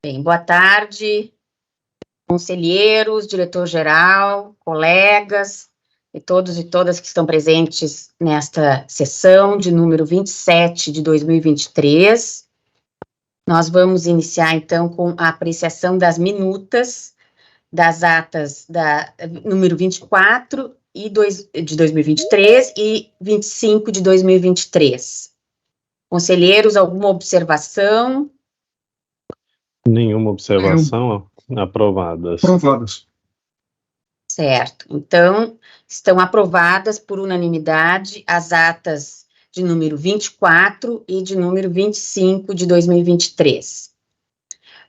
Bem, boa tarde, conselheiros, diretor-geral, colegas e todos e todas que estão presentes nesta sessão de número 27 de 2023. Nós vamos iniciar, então, com a apreciação das minutas das atas da número 24 de 2023 e 25 de 2023. Conselheiros, alguma observação? Nenhuma observação. Aprovadas. Aprovadas. Certo. Então, estão aprovadas por unanimidade as atas de número 24 e de número 25 de 2023.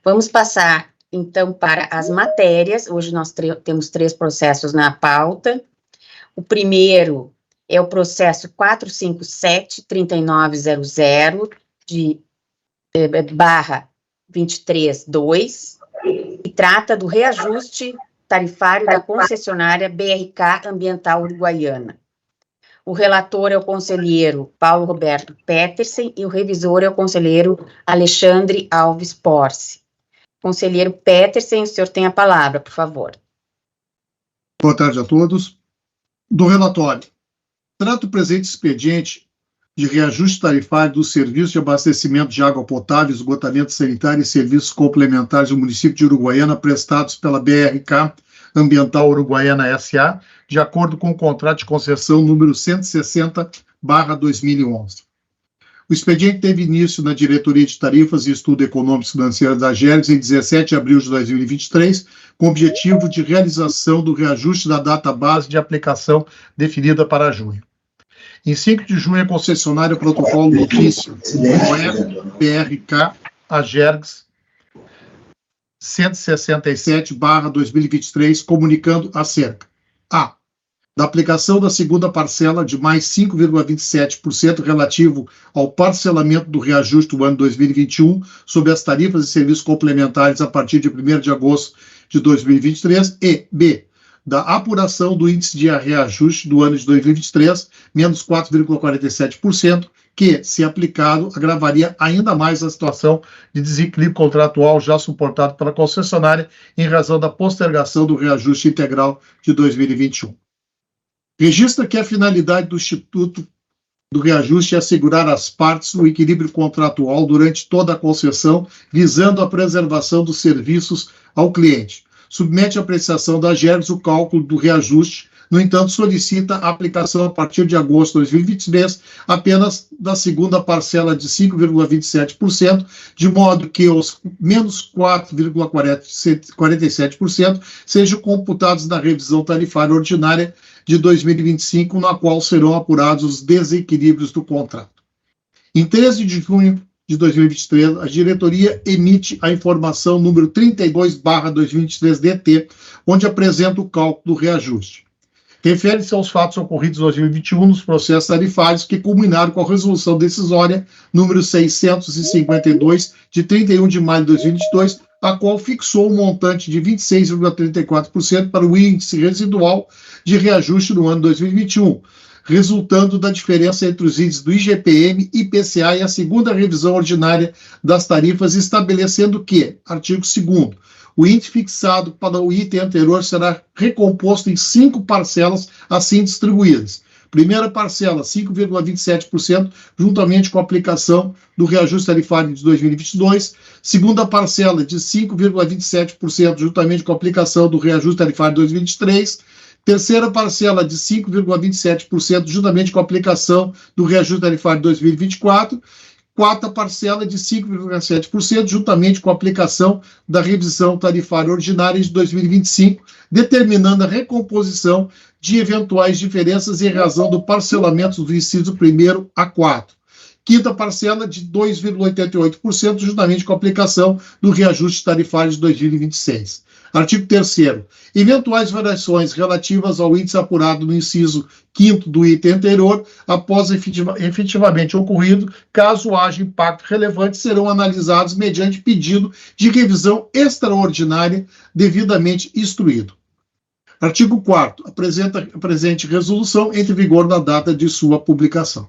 Vamos passar, então, para as matérias. Hoje nós temos 3 processos na pauta. O primeiro é o processo 457-3900 de barra 23.2, que trata do reajuste tarifário da concessionária BRK Ambiental Uruguaiana. O relator é o conselheiro Paulo Roberto Petersen e o revisor é o conselheiro Alexandre Alves Porce. Conselheiro Petersen, o senhor tem a palavra, por favor. Boa tarde a todos. Do relatório. Trata o presente expediente de reajuste tarifário dos serviços de abastecimento de água potável, esgotamento sanitário e serviços complementares do município de Uruguaiana prestados pela BRK Ambiental Uruguaiana S.A., de acordo com o contrato de concessão número 160/2011. O expediente teve início na Diretoria de Tarifas e Estudo Econômico e Financeiro da AGERGS em 17 de abril de 2023, com o objetivo de realização do reajuste da data base de aplicação definida para junho. Em 5 de junho, a concessionária protocolo notícia BRK AGERGS 167/2023, comunicando acerca a. Da aplicação da segunda parcela de mais 5,27% relativo ao parcelamento do reajuste do ano 2021 sobre as tarifas e serviços complementares a partir de 1º de agosto de 2023 e b. Da apuração do índice de reajuste do ano de 2023, menos 4,47%, que, se aplicado, agravaria ainda mais a situação de desequilíbrio contratual já suportado pela concessionária em razão da postergação do reajuste integral de 2021. Registra que a finalidade do Instituto do Reajuste é assegurar às partes o equilíbrio contratual durante toda a concessão, visando a preservação dos serviços ao cliente. Submete à apreciação da AGERGS o cálculo do reajuste, no entanto, solicita a aplicação a partir de agosto de 2023 apenas da segunda parcela de 5,27%, de modo que os menos 4,47% sejam computados na revisão tarifária ordinária de 2025, na qual serão apurados os desequilíbrios do contrato. Em 13 de junho de 2023, a diretoria emite a informação número 32/2023-DT, onde apresenta o cálculo do reajuste. Refere-se aos fatos ocorridos em 2021 nos processos tarifários que culminaram com a resolução decisória número 652, de 31 de maio de 2022, a qual fixou um montante de 26,34% para o índice residual de reajuste no ano 2021, resultando da diferença entre os índices do IGPM, IPCA e a segunda revisão ordinária das tarifas, estabelecendo que, artigo 2º, o índice fixado para o item anterior será recomposto em 5 parcelas assim distribuídas. Primeira parcela, 5,27%, juntamente com a aplicação do reajuste tarifário de 2022. Segunda parcela, de 5,27%, juntamente com a aplicação do reajuste tarifário de 2023. Terceira parcela, de 5,27%, juntamente com a aplicação do reajuste tarifário de 2024. Quarta parcela, de 5,7%, juntamente com a aplicação da revisão tarifária ordinária de 2025, determinando a recomposição de eventuais diferenças em razão do parcelamento do inciso 1º a 4. Quinta parcela, de 2,88%, juntamente com a aplicação do reajuste tarifário de 2026. Artigo 3º. Eventuais variações relativas ao índice apurado no inciso 5º do item anterior, após efetivamente ocorrido, caso haja impacto relevante, serão analisados mediante pedido de revisão extraordinária devidamente instruído. Artigo 4º. A presente resolução entra em vigor na data de sua publicação.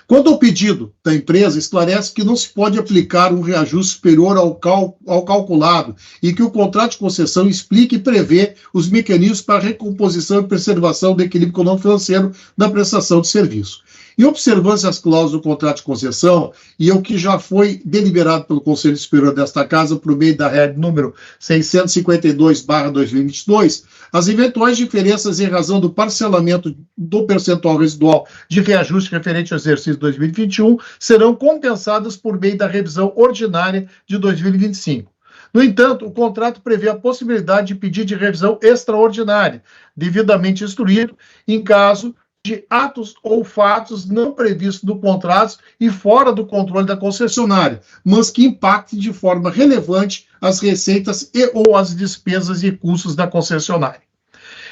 Quanto ao pedido da empresa, esclarece que não se pode aplicar um reajuste superior ao calculado e que o contrato de concessão explique e prevê os mecanismos para a recomposição e preservação do equilíbrio econômico-financeiro da prestação de serviço. Em observância às cláusulas do contrato de concessão e ao que já foi deliberado pelo Conselho Superior desta Casa por meio da regra número 652/2022, as eventuais diferenças em razão do parcelamento do percentual residual de reajuste referente ao exercício 2021 serão compensadas por meio da revisão ordinária de 2025. No entanto, o contrato prevê a possibilidade de pedido de revisão extraordinária, devidamente instruído, em caso de atos ou fatos não previstos no contrato e fora do controle da concessionária, mas que impactem de forma relevante as receitas e ou as despesas e custos da concessionária.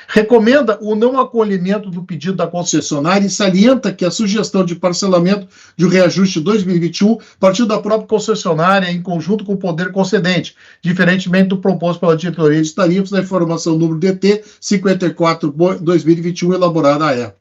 Recomenda o não acolhimento do pedido da concessionária e salienta que a sugestão de parcelamento de reajuste 2021 partiu da própria concessionária em conjunto com o poder concedente, diferentemente do proposto pela diretoria de tarifas da informação número DT 54/2021 elaborada à época.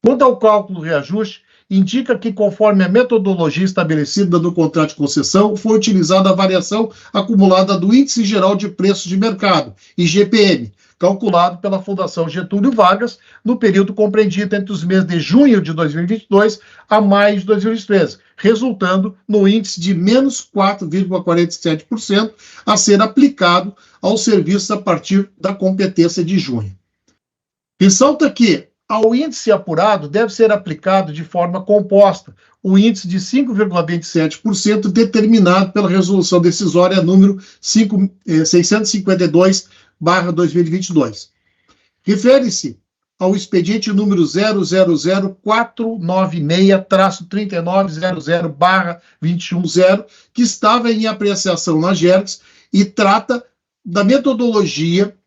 Quanto ao cálculo do reajuste, indica que, conforme a metodologia estabelecida no contrato de concessão, foi utilizada a variação acumulada do Índice Geral de Preços de Mercado, IGPM, calculado pela Fundação Getúlio Vargas no período compreendido entre os meses de junho de 2022 a maio de 2023, resultando no índice de menos 4,47% a ser aplicado aos serviços a partir da competência de junho. Ressalta que, ao índice apurado, deve ser aplicado de forma composta o índice de 5,27% determinado pela resolução decisória número 652/2022. Refere-se ao expediente número 000496-3900/210, que estava em apreciação na GERCS e trata da metodologia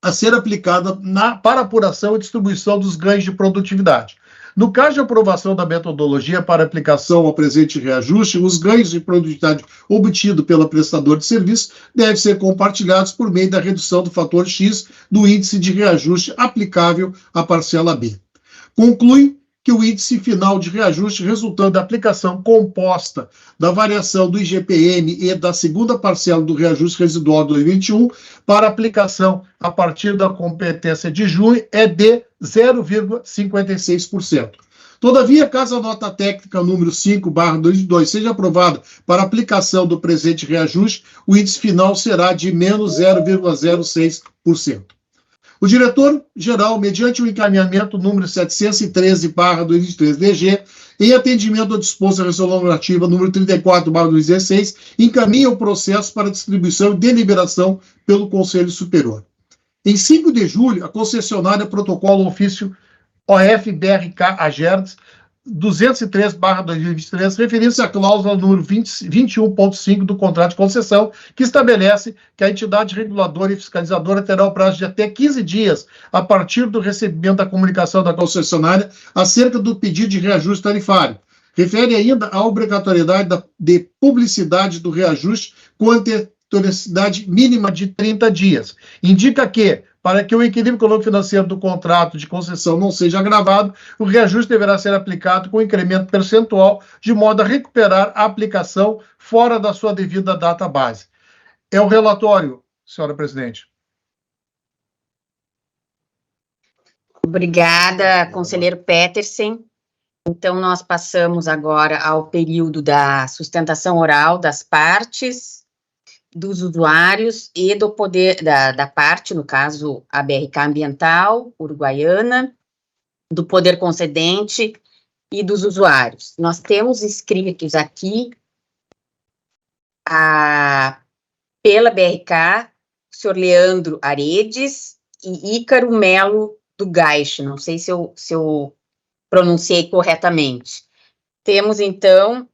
a ser aplicada para apuração e distribuição dos ganhos de produtividade. No caso de aprovação da metodologia para aplicação ao presente reajuste, os ganhos de produtividade obtidos pelo prestador de serviço devem ser compartilhados por meio da redução do fator X do índice de reajuste aplicável à parcela B. Conclui que o índice final de reajuste resultando da aplicação composta da variação do IGPM e da segunda parcela do reajuste residual de 2021 para aplicação a partir da competência de junho é de 0,56%. Todavia, caso a nota técnica número 5/2022 seja aprovada para aplicação do presente reajuste, o índice final será de menos 0,06%. O diretor-geral, mediante o encaminhamento número 713/2023-DG, em atendimento ao disposto da resolução normativa número 34/2016, encaminha o processo para distribuição e deliberação pelo Conselho Superior. Em 5 de julho, a concessionária protocola o ofício OF-BRK-AGERDS 203/2023, referindo-se à cláusula número 21.5 do contrato de concessão, que estabelece que a entidade reguladora e fiscalizadora terá o prazo de até 15 dias a partir do recebimento da comunicação da concessionária acerca do pedido de reajuste tarifário. Refere ainda à obrigatoriedade de publicidade do reajuste com anterioridade mínima de 30 dias. Indica que, para que o equilíbrio econômico-financeiro do contrato de concessão não seja agravado, o reajuste deverá ser aplicado com incremento percentual, de modo a recuperar a aplicação fora da sua devida data base. É o relatório, senhora presidente. Obrigada, conselheiro Petersen. Então, nós passamos agora ao período da sustentação oral das partes, dos usuários e do poder da parte, no caso, a BRK Ambiental, Uruguaiana, do poder concedente e dos usuários. Nós temos inscritos aqui pela BRK, o senhor Leandro Aredes e Ícaro Melo do Gaish, não sei se eu pronunciei corretamente. Temos, então,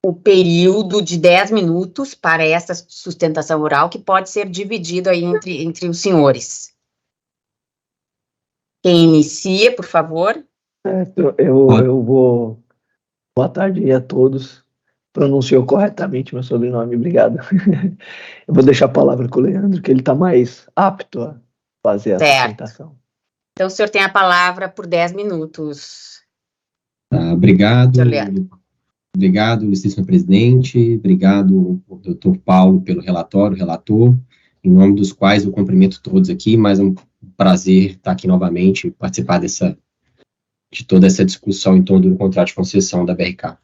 o período de 10 minutos para essa sustentação oral, que pode ser dividido aí entre os senhores. Quem inicia, por favor? Eu vou... Boa tarde a todos. Pronunciou corretamente meu sobrenome, obrigado. Eu vou deixar a palavra com o Leandro, que ele está mais apto a fazer a apresentação. Então, o senhor tem a palavra por 10 minutos. Tá, obrigado. Senhor Leandro. Obrigado, ilustríssimo presidente. Obrigado, doutor Paulo, pelo relatório, relator, em nome dos quais eu cumprimento todos aqui, mas é um prazer estar aqui novamente, participar de toda essa discussão em torno do contrato de concessão da BRK.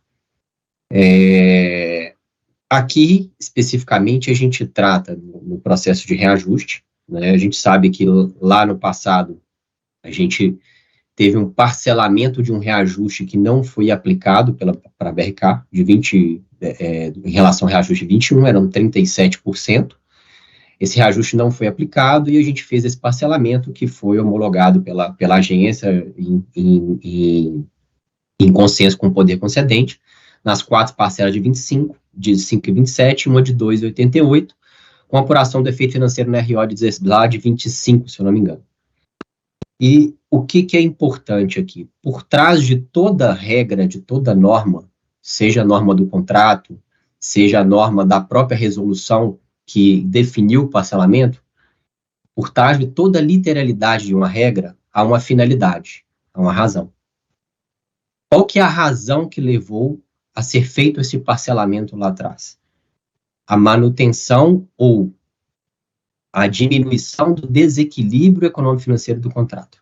Aqui, especificamente, a gente trata no processo de reajuste, né? A gente sabe que lá no passado a gente teve um parcelamento de um reajuste que não foi aplicado para a BRK, em relação ao reajuste de 21, eram 37%. Esse reajuste não foi aplicado e a gente fez esse parcelamento que foi homologado pela agência em consenso com o poder concedente, nas 4 parcelas de 25, de 5,27 e uma de 2,88, com apuração do efeito financeiro na RO de 25, se eu não me engano. E o que é importante aqui? Por trás de toda regra, de toda norma, seja a norma do contrato, seja a norma da própria resolução que definiu o parcelamento, por trás de toda literalidade de uma regra, há uma finalidade, há uma razão. Qual que é a razão que levou a ser feito esse parcelamento lá atrás? A manutenção ou a diminuição do desequilíbrio econômico-financeiro do contrato.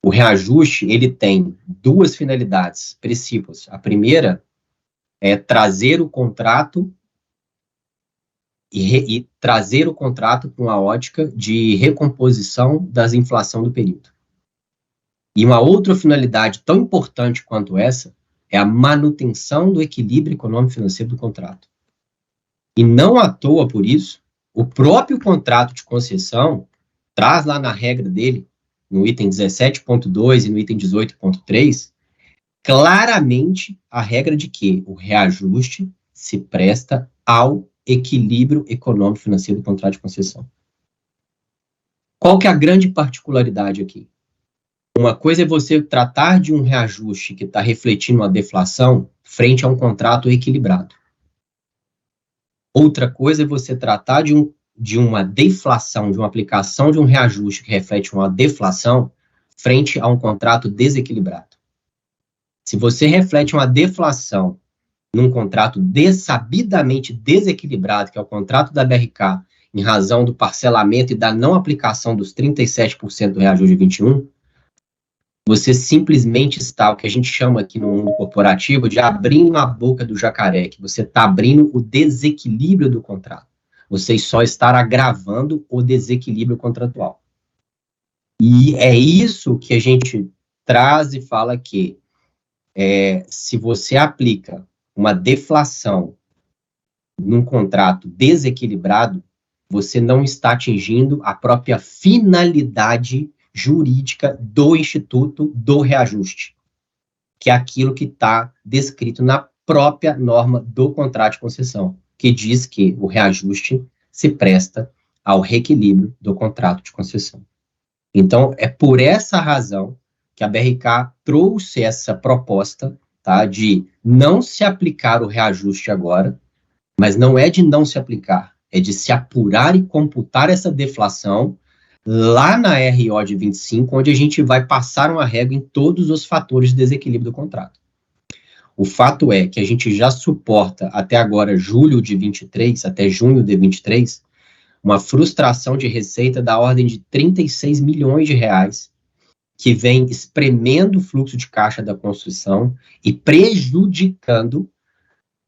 O reajuste, ele tem 2 finalidades principais. A primeira é trazer o contrato e trazer o contrato com a ótica de recomposição das inflação do período. E uma outra finalidade tão importante quanto essa é a manutenção do equilíbrio econômico-financeiro do contrato. E não à toa, por isso, o próprio contrato de concessão traz lá na regra dele, no item 17.2 e no item 18.3, claramente a regra de que o reajuste se presta ao equilíbrio econômico-financeiro do contrato de concessão. Qual que é a grande particularidade aqui? Uma coisa é você tratar de um reajuste que está refletindo uma deflação frente a um contrato equilibrado. Outra coisa é você tratar de uma deflação, de uma aplicação de um reajuste que reflete uma deflação frente a um contrato desequilibrado. Se você reflete uma deflação num contrato sabidamente desequilibrado, que é o contrato da BRK, em razão do parcelamento e da não aplicação dos 37% do reajuste de 21, você simplesmente está, o que a gente chama aqui no mundo corporativo, de abrindo a boca do jacaré, que você está abrindo o desequilíbrio do contrato. Você só está agravando o desequilíbrio contratual. E é isso que a gente traz e fala que se você aplica uma deflação num contrato desequilibrado, você não está atingindo a própria finalidade jurídica do Instituto do Reajuste, que é aquilo que está descrito na própria norma do contrato de concessão, que diz que o reajuste se presta ao reequilíbrio do contrato de concessão. Então, é por essa razão que a BRK trouxe essa proposta, tá, de não se aplicar o reajuste agora, mas não é de não se aplicar, é de se apurar e computar essa deflação lá na RO de 25, onde a gente vai passar uma régua em todos os fatores de desequilíbrio do contrato. O fato é que a gente já suporta até agora, julho de 23, até junho de 23, uma frustração de receita da ordem de 36 milhões de reais, que vem espremendo o fluxo de caixa da construção e prejudicando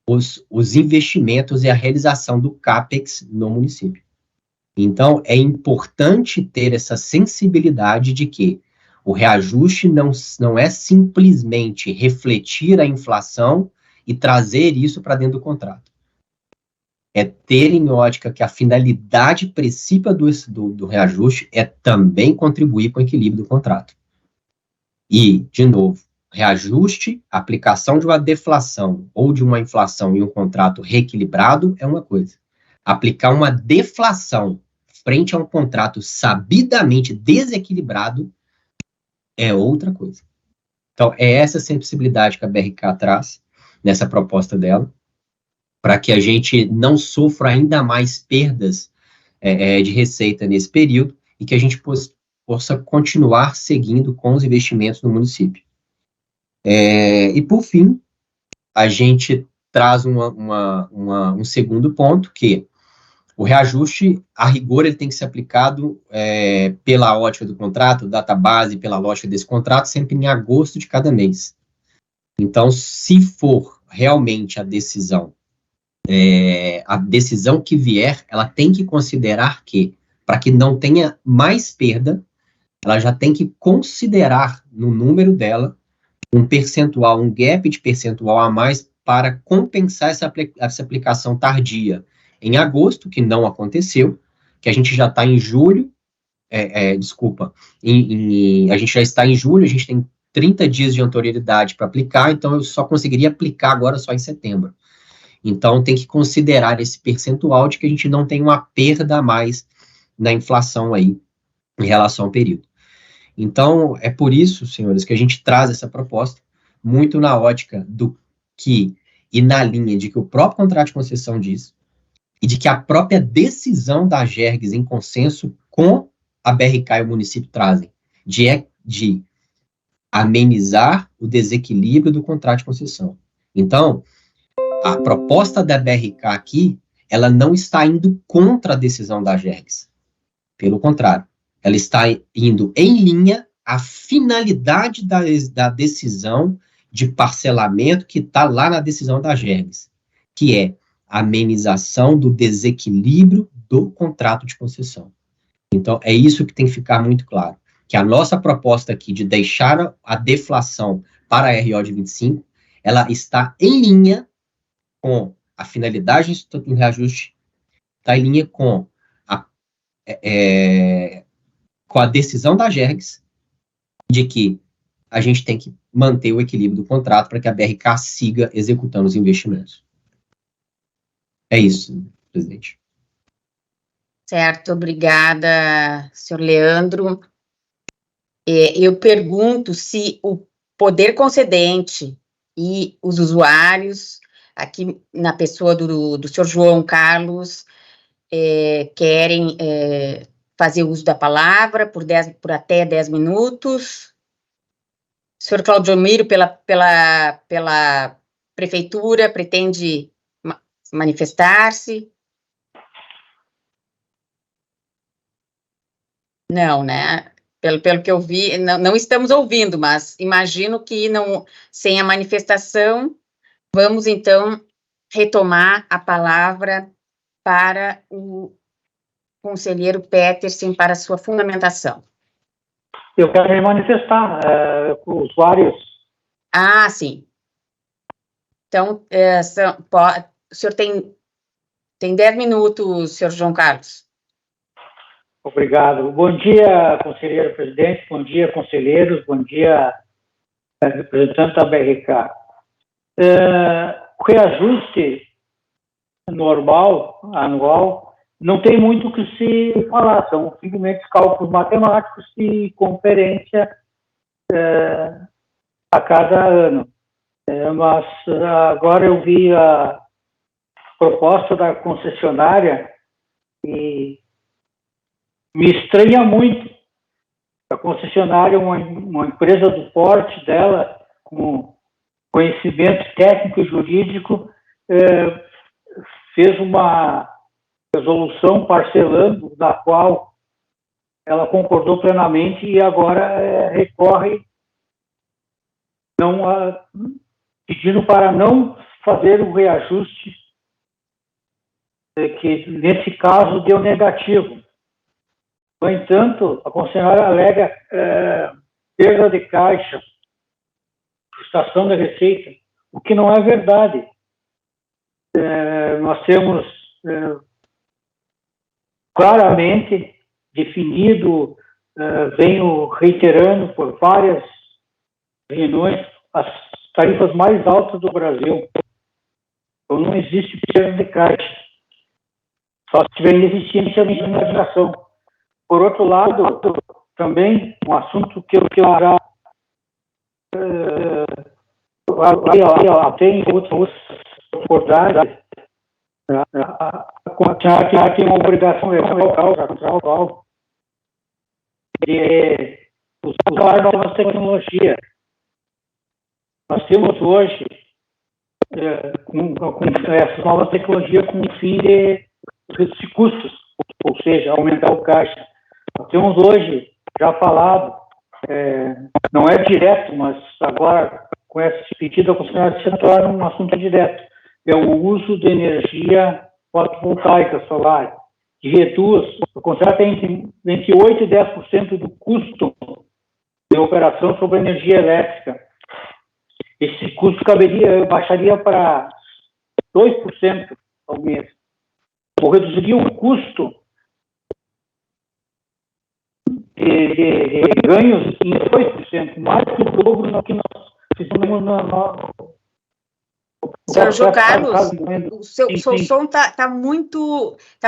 os investimentos e a realização do CAPEX no município. Então, é importante ter essa sensibilidade de que o reajuste não é simplesmente refletir a inflação e trazer isso para dentro do contrato. É ter em ótica que a finalidade principal do reajuste é também contribuir com o equilíbrio do contrato. E, de novo, reajuste, aplicação de uma deflação ou de uma inflação em um contrato reequilibrado é uma coisa. Aplicar uma deflação frente a um contrato sabidamente desequilibrado é outra coisa. Então, é essa sensibilidade que a BRK traz nessa proposta dela, para que a gente não sofra ainda mais perdas de receita nesse período e que a gente possa continuar seguindo com os investimentos no município. E, por fim, a gente traz um segundo ponto, que o reajuste, a rigor, ele tem que ser aplicado pela ótica do contrato, database, pela lógica desse contrato, sempre em agosto de cada mês. Então, se for realmente a decisão que vier, ela tem que considerar que, para que não tenha mais perda, ela já tem que considerar no número dela um percentual, um gap de percentual a mais para compensar essa aplicação tardia em agosto, que não aconteceu, que a gente já está em julho, a gente já está em julho, a gente tem 30 dias de anterioridade para aplicar, então eu só conseguiria aplicar agora só em setembro. Então tem que considerar esse percentual de que a gente não tem uma perda a mais na inflação aí, em relação ao período. Então, é por isso, senhores, que a gente traz essa proposta, muito na ótica do que, e na linha de que o próprio contrato de concessão diz, e de que a própria decisão da Agergs, em consenso com a BRK e o município, trazem, de amenizar o desequilíbrio do contrato de concessão. Então, a proposta da BRK aqui, ela não está indo contra a decisão da Agergs. Pelo contrário, ela está indo em linha à finalidade da decisão de parcelamento que está lá na decisão da Agergs, que é a amenização do desequilíbrio do contrato de concessão. Então, é isso que tem que ficar muito claro, que a nossa proposta aqui de deixar a deflação para a RO de 25, ela está em linha com a finalidade do reajuste, está em linha com a decisão da Agergs de que a gente tem que manter o equilíbrio do contrato para que a BRK siga executando os investimentos. É isso, presidente. Certo, obrigada, senhor Leandro. Eu pergunto se o poder concedente e os usuários, aqui na pessoa do senhor João Carlos, querem fazer uso da palavra por até 10 minutos. O senhor Claudio Miro, pela prefeitura, pretende manifestar-se? Não, né? Pelo que eu vi, não estamos ouvindo, mas imagino que não, sem a manifestação, vamos então retomar a palavra para o conselheiro Petersen para sua fundamentação. Eu quero me manifestar com usuários. Ah, sim. Então, o senhor tem 10 minutos, senhor João Carlos. Obrigado. Bom dia, conselheiro presidente, bom dia, conselheiros, bom dia, representante da BRK. O reajuste normal, anual, não tem muito o que se falar, são simplesmente cálculos matemáticos e conferência a cada ano. Mas agora eu vi a proposta da concessionária e me estranha muito. A concessionária, uma empresa do porte dela, com conhecimento técnico e jurídico, fez uma resolução parcelando, da qual ela concordou plenamente e agora recorre pedindo para não fazer o reajuste, que nesse caso deu negativo. No entanto, a concessionária alega perda de caixa, frustração da receita, o que não é verdade. Nós temos claramente definido, venho reiterando por várias reuniões, as tarifas mais altas do Brasil. Então não existe perda de caixa, só se tiver ineficiência na administração. Por outro lado, também um assunto que eu já tem outras oportunidades, a concessionária tem uma obrigação legal de usar novas tecnologias. Nós temos hoje, com essas novas tecnologias, com o fim de reduzir custos, ou seja, aumentar o caixa. Nós temos hoje, já falado, não é direto, mas agora, com esse pedido, a concessionária se torna um assunto direto. É o uso de energia fotovoltaica solar, que reduz, a concessionária tem entre 8% e 10% do custo de operação sobre a energia elétrica. Esse custo baixaria para 2% ao mês. Ou reduziria o custo de ganhos em 2%, mais que o dobro do que nós fizemos no Senhor João Carlos, o seu som está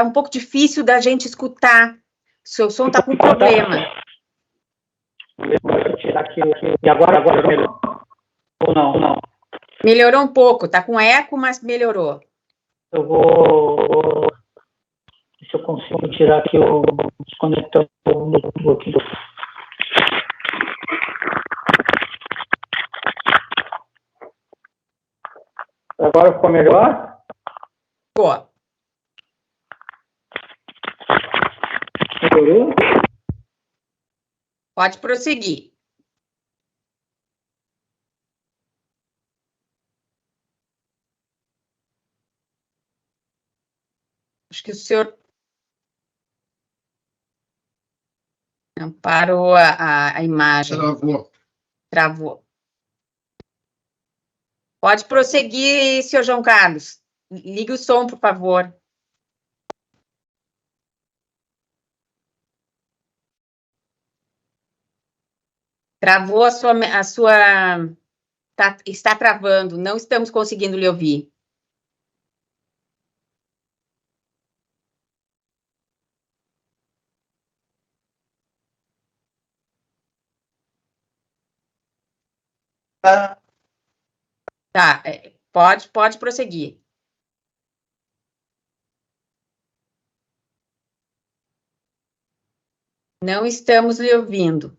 um pouco difícil da gente escutar. O seu som está com problema. Vou tirar aqui. E agora melhorou? Ou não? Melhorou um pouco, está com eco, mas melhorou. Eu vou... Deixa eu consigo tirar aqui o desconectador aqui. Agora ficou melhor? Ficou. Melhorou? Pode prosseguir. Acho que o senhor não parou a imagem. Travou. Pode prosseguir, senhor João Carlos. Ligue o som, por favor. Travou está travando, não estamos conseguindo lhe ouvir. Tá, pode prosseguir. Não estamos lhe ouvindo.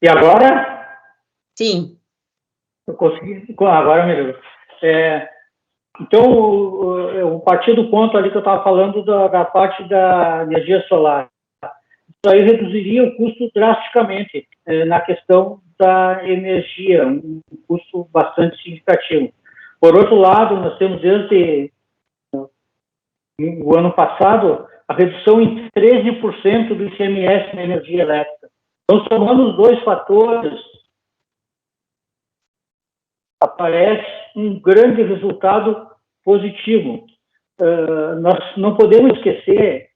E agora? Sim. Eu consegui. Agora melhorou. Então, eu parti do ponto ali que eu estava falando da parte da energia solar. Isso aí reduziria o custo drasticamente na questão da energia, um custo bastante significativo. Por outro lado, nós temos desde o ano passado a redução em 13% do ICMS na energia elétrica. Então, somando os dois fatores, aparece um grande resultado positivo. Nós não podemos esquecer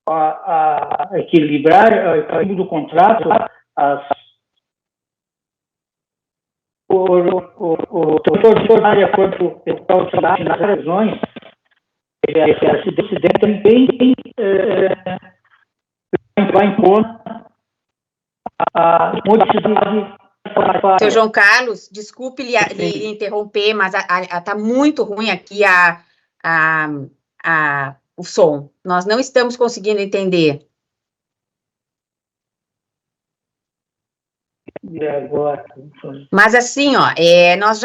a equilibrar o do contrato, o doutor de acordo com as razões, esse decidente também vai impor a modicidade. Seu João Carlos, desculpe lhe interromper, mas está muito ruim aqui o som. Nós não estamos conseguindo entender. Mas assim, ó, nós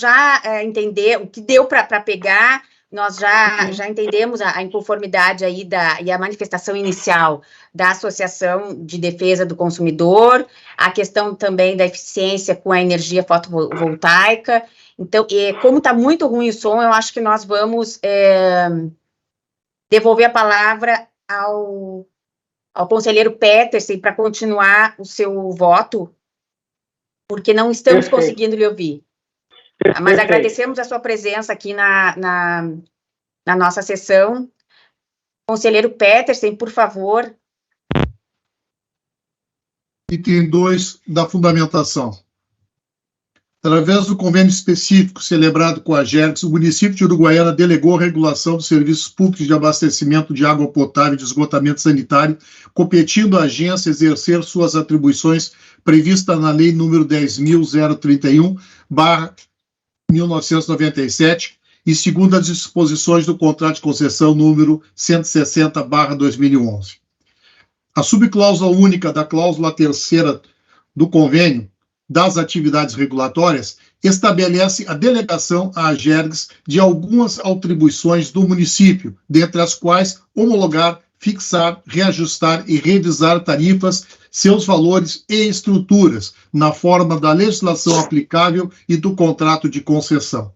já entendemos o que deu para pegar. Nós já entendemos a inconformidade aí e a manifestação inicial da Associação de Defesa do Consumidor, a questão também da eficiência com a energia fotovoltaica. Então, como está muito ruim o som, eu acho que nós vamos devolver a palavra ao conselheiro Petersen para continuar o seu voto, porque não estamos conseguindo lhe ouvir. Mas agradecemos a sua presença aqui na nossa sessão. Conselheiro Petersen, por favor. Item 2 da fundamentação. Através do convênio específico celebrado com a GERDS, o município de Uruguaiana delegou a regulação dos serviços públicos de abastecimento de água potável e de esgotamento sanitário, competindo à agência exercer suas atribuições previstas na Lei número 10.031/1997 e segundo as disposições do contrato de concessão número 160/2011. A subcláusula única da cláusula terceira do convênio das atividades regulatórias estabelece a delegação à AGERGS de algumas atribuições do município, dentre as quais homologar, fixar, reajustar e revisar tarifas, seus valores e estruturas, na forma da legislação aplicável e do contrato de concessão.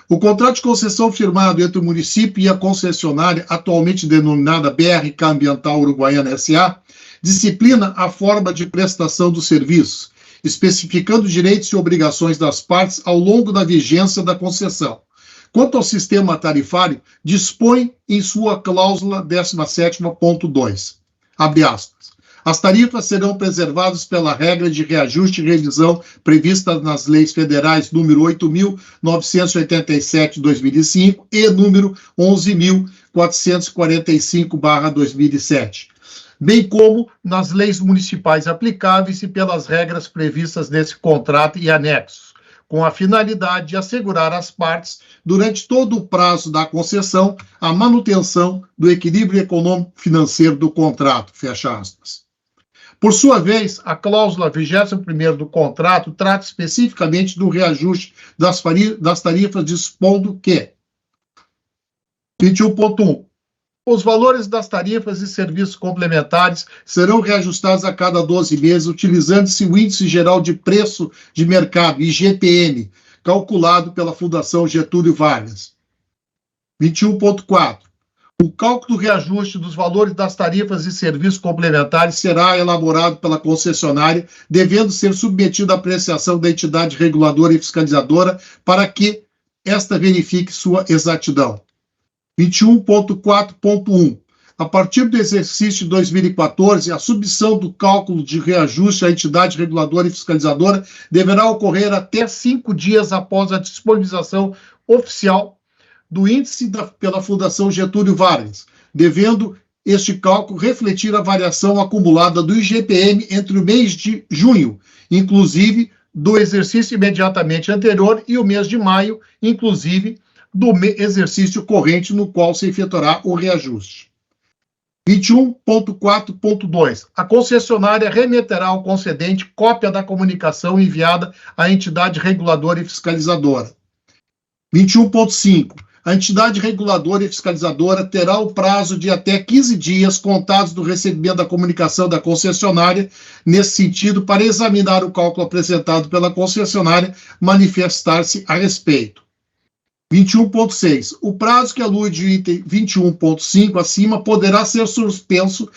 O contrato de concessão firmado entre o município e a concessionária, atualmente denominada BRK Ambiental Uruguaiana S.A., disciplina a forma de prestação dos serviços, especificando direitos e obrigações das partes ao longo da vigência da concessão. Quanto ao sistema tarifário, dispõe em sua cláusula 17.2, abre aspas, as tarifas serão preservadas pela regra de reajuste e revisão prevista nas leis federais número 8.987 de 2005 e número 11.445/2007, bem como nas leis municipais aplicáveis e pelas regras previstas nesse contrato e anexos, com a finalidade de assegurar às partes, durante todo o prazo da concessão, a manutenção do equilíbrio econômico-financeiro do contrato, fecha aspas. Por sua vez, a cláusula 21ª do contrato trata especificamente do reajuste das tarifas, dispondo que 21.1. Os valores das tarifas e serviços complementares serão reajustados a cada 12 meses, utilizando-se o Índice Geral de Preço de Mercado, IGPM, calculado pela Fundação Getúlio Vargas. 21.4. O cálculo do reajuste dos valores das tarifas e serviços complementares será elaborado pela concessionária, devendo ser submetido à apreciação da entidade reguladora e fiscalizadora para que esta verifique sua exatidão. 21.4.1. A partir do exercício de 2014, a submissão do cálculo de reajuste à entidade reguladora e fiscalizadora deverá ocorrer até 5 dias após a disponibilização oficial do índice pela Fundação Getúlio Vargas, devendo este cálculo refletir a variação acumulada do IGPM entre o mês de junho, inclusive do exercício imediatamente anterior, e o mês de maio, inclusive do exercício corrente no qual se efetuará o reajuste. 21.4.2. A concessionária remeterá ao concedente cópia da comunicação enviada à entidade reguladora e fiscalizadora. 21.5. A entidade reguladora e fiscalizadora terá o prazo de até 15 dias contados do recebimento da comunicação da concessionária, nesse sentido, para examinar o cálculo apresentado pela concessionária, manifestar-se a respeito. 21.6. O prazo que alude o item 21.5 acima poderá ser suspenso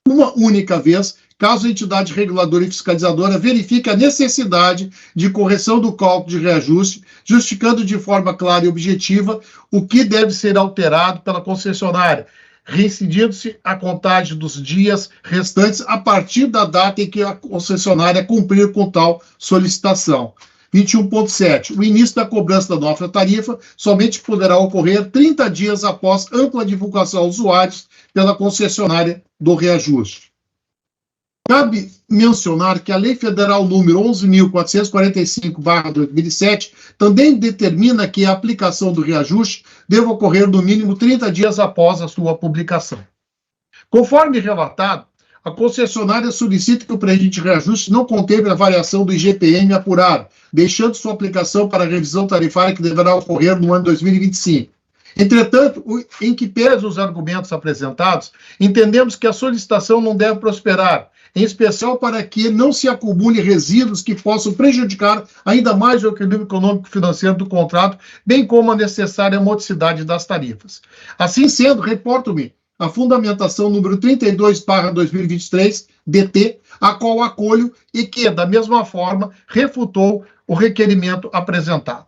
uma única vez, caso a entidade reguladora e fiscalizadora verifique a necessidade de correção do cálculo de reajuste, justificando de forma clara e objetiva o que deve ser alterado pela concessionária, reincidindo-se a contagem dos dias restantes a partir da data em que a concessionária cumprir com tal solicitação. 21.7. O início da cobrança da nova tarifa somente poderá ocorrer 30 dias após ampla divulgação aos usuários pela concessionária do reajuste. Cabe mencionar que a Lei Federal número 11.445/2007 também determina que a aplicação do reajuste deva ocorrer no mínimo 30 dias após a sua publicação. Conforme relatado, a concessionária solicita que o presente reajuste não conteve a variação do IGPM apurado, deixando sua aplicação para a revisão tarifária que deverá ocorrer no ano 2025. Entretanto, em que pese os argumentos apresentados, entendemos que a solicitação não deve prosperar, em especial para que não se acumule resíduos que possam prejudicar ainda mais o equilíbrio econômico e financeiro do contrato, bem como a necessária modicidade das tarifas. Assim sendo, reporto-me a fundamentação número 32/2023, DT, a qual acolho e que, da mesma forma, refutou o requerimento apresentado.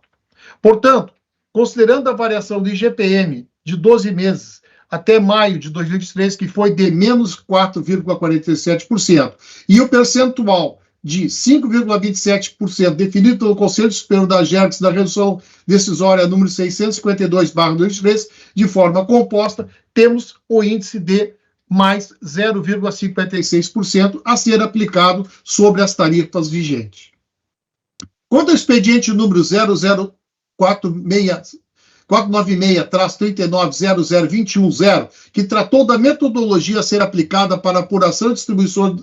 Portanto, considerando a variação do IGPM de 12 meses até maio de 2023, que foi de menos 4,47%, e o percentual de 5,27% definido pelo Conselho Superior da AGERGS da redução decisória número 652/2023, de forma composta, temos o índice de mais 0,56% a ser aplicado sobre as tarifas vigentes. Quanto ao expediente número 00464 496-390021-0, que tratou da metodologia a ser aplicada para apuração e distribuição